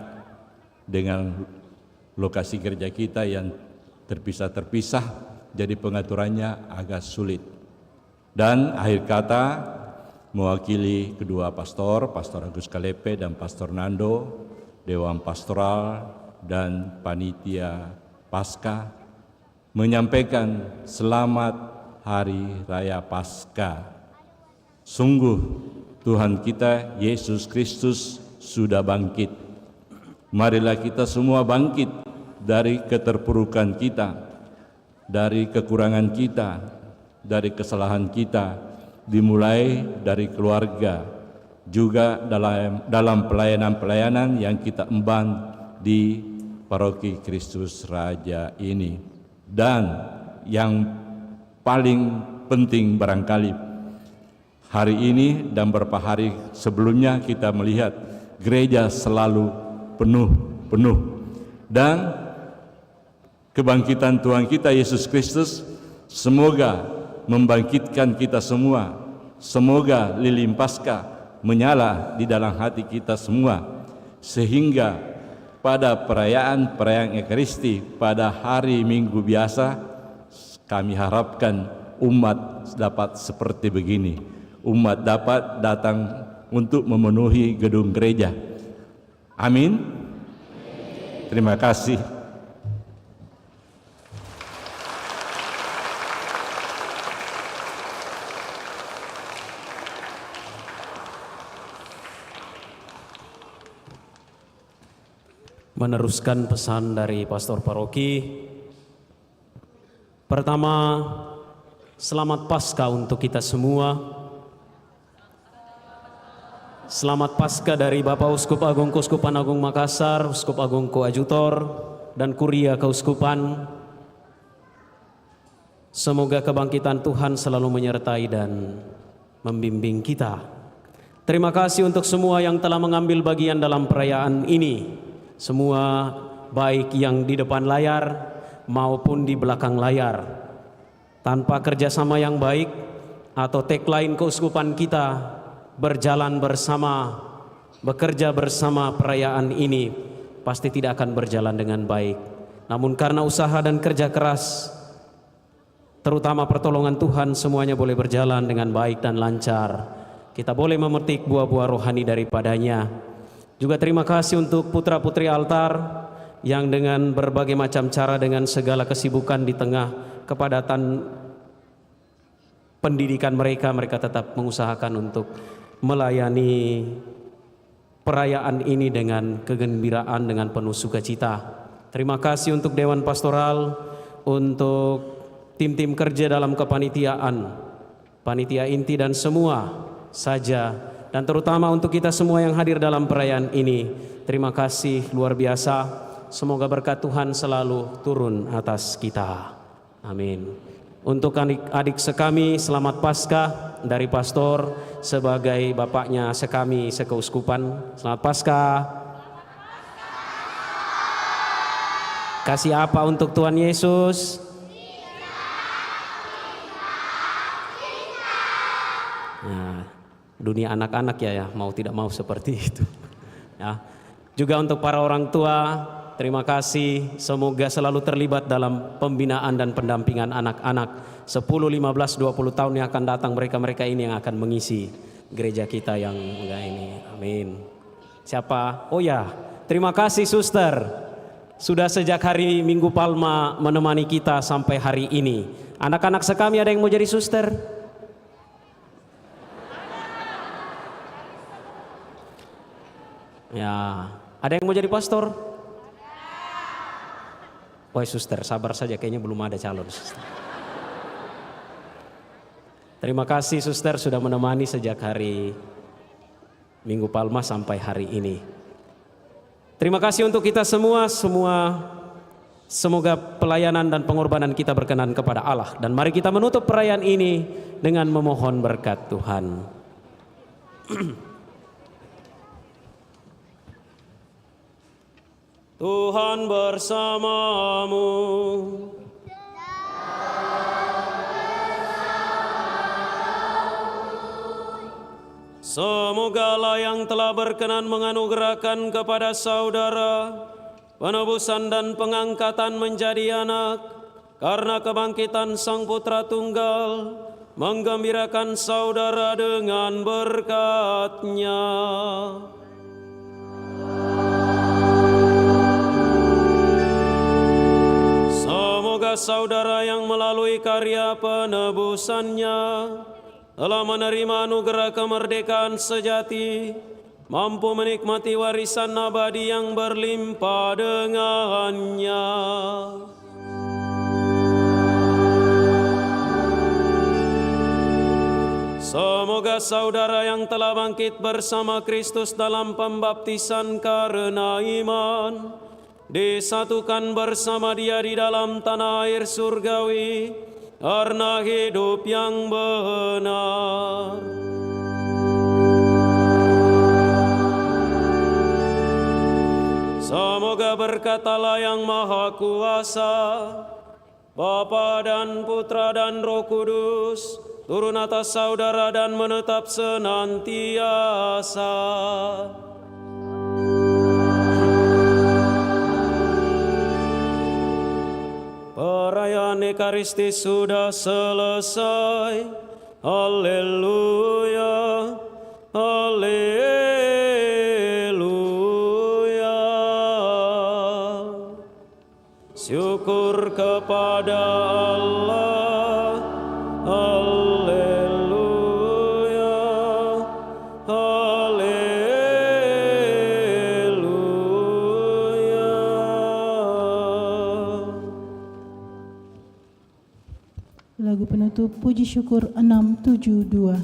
dengan lokasi gereja kita yang terpisah-terpisah, jadi pengaturannya agak sulit. Dan akhir kata mewakili kedua Pastor Agus Kalepe dan Pastor Nando, Dewan Pastoral dan Panitia Paskah menyampaikan selamat Hari Raya Paskah. Sungguh Tuhan kita Yesus Kristus sudah bangkit. Marilah kita semua bangkit dari keterpurukan kita, dari kekurangan kita, dari kesalahan kita, dimulai dari keluarga, juga dalam pelayanan-pelayanan yang kita emban di Paroki Kristus Raja ini. Dan yang paling penting barangkali hari ini dan beberapa hari sebelumnya kita melihat gereja selalu penuh. Dan kebangkitan Tuhan kita Yesus Kristus semoga membangkitkan kita semua. Semoga lilin Paskah menyala di dalam hati kita semua, sehingga pada perayaan Ekaristi pada hari Minggu biasa kami harapkan umat dapat seperti begini. Umat dapat datang untuk memenuhi gedung gereja. Amin. Terima kasih. Meneruskan pesan dari Pastor Paroki. Pertama, selamat Paskah untuk kita semua. Selamat Paskah dari Bapak Uskup Agung Keuskupan Agung Makassar, Uskup Agung Koadjutor, dan Kuria Keuskupan. Semoga kebangkitan Tuhan selalu menyertai dan membimbing kita. Terima kasih untuk semua yang telah mengambil bagian dalam perayaan ini. Semua baik yang di depan layar maupun di belakang layar. Tanpa kerjasama yang baik atau tagline keuskupan kita, berjalan bersama, bekerja bersama, perayaan ini pasti tidak akan berjalan dengan baik. Namun karena usaha dan kerja keras, terutama pertolongan Tuhan, semuanya boleh berjalan dengan baik dan lancar. Kita boleh memetik buah-buah rohani daripadanya. Juga terima kasih untuk putra-putri altar yang dengan berbagai macam cara, dengan segala kesibukan di tengah kepadatan pendidikan mereka tetap mengusahakan untuk melayani perayaan ini dengan kegembiraan, dengan penuh sukacita. Terima kasih untuk Dewan Pastoral, untuk tim-tim kerja dalam kepanitiaan, panitia inti dan semua saja. Dan terutama untuk kita semua yang hadir dalam perayaan ini, terima kasih luar biasa. Semoga berkat Tuhan selalu turun atas kita. Amin. Untuk adik-adik sekami, selamat Paskah dari Pastor sebagai bapaknya sekami sekeuskupan. Selamat Paskah. Kasih apa untuk Tuhan Yesus? Nah, dunia anak-anak ya mau tidak mau seperti itu. Ya. Juga untuk para orang tua, terima kasih. Semoga selalu terlibat dalam pembinaan dan pendampingan anak-anak 10, 15, 20 tahun yang akan datang. Mereka-mereka ini yang akan mengisi gereja kita yang enggak ini. Amin. Siapa? Oh ya, terima kasih suster. Sudah sejak hari Minggu Palma menemani kita sampai hari ini. Anak-anak sekami ada yang mau jadi suster? Ya, ada yang mau jadi pastor? Woi suster, sabar saja, kayaknya belum ada calon suster. Terima kasih suster sudah menemani sejak hari Minggu Palma sampai hari ini. Terima kasih untuk kita semua. Semoga pelayanan dan pengorbanan kita berkenan kepada Allah. Dan mari kita menutup perayaan ini dengan memohon berkat Tuhan. Tuhan bersamamu. Semoga Allah yang telah berkenan menganugerahkan kepada saudara penebusan dan pengangkatan menjadi anak karena kebangkitan Sang Putra Tunggal menggembirakan saudara dengan berkat-Nya. Semoga saudara yang melalui karya penebusannya telah menerima anugerah kemerdekaan sejati, mampu menikmati warisan abadi yang berlimpah dengannya. Semoga saudara yang telah bangkit bersama Kristus dalam pembaptisan karena iman, disatukan bersama Dia di dalam tanah air surgawi, karena hidup yang benar. Semoga berkat Allah yang Maha Kuasa, Bapa dan Putra dan Roh Kudus, turun atas saudara dan menetap senantiasa. Perayaan Ekaristis sudah selesai. Haleluya, haleluya. Syukur kepada Allah. Haleluya, haleluya. Lagu penutup Puji Syukur 672.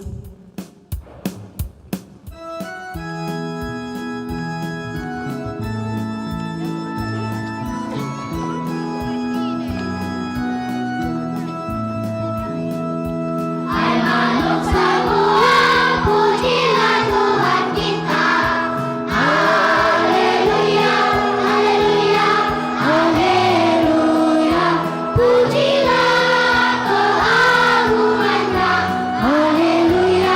Pujilah keagungan-Nya, haleluya.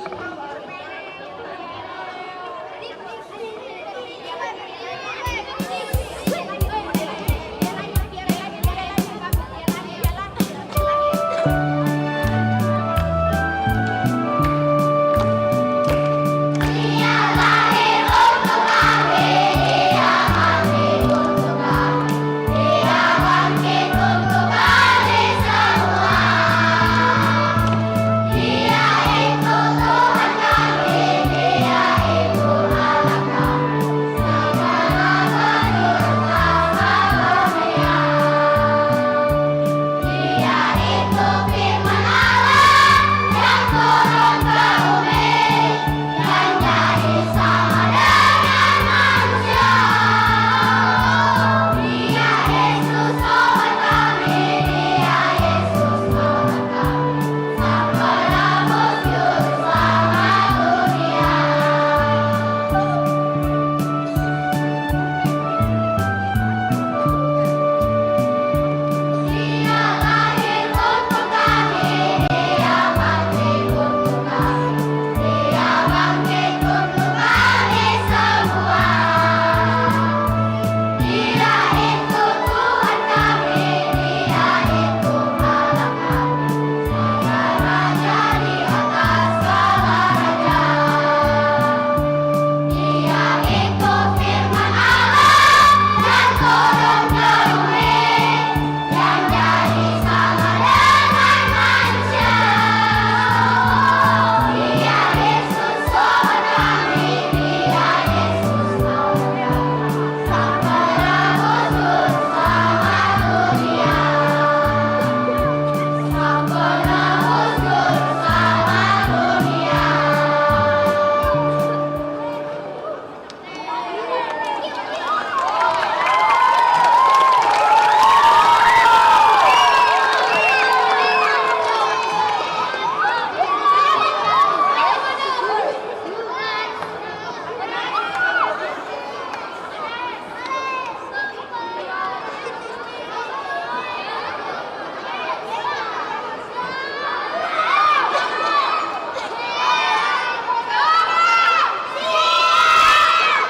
Tuhan.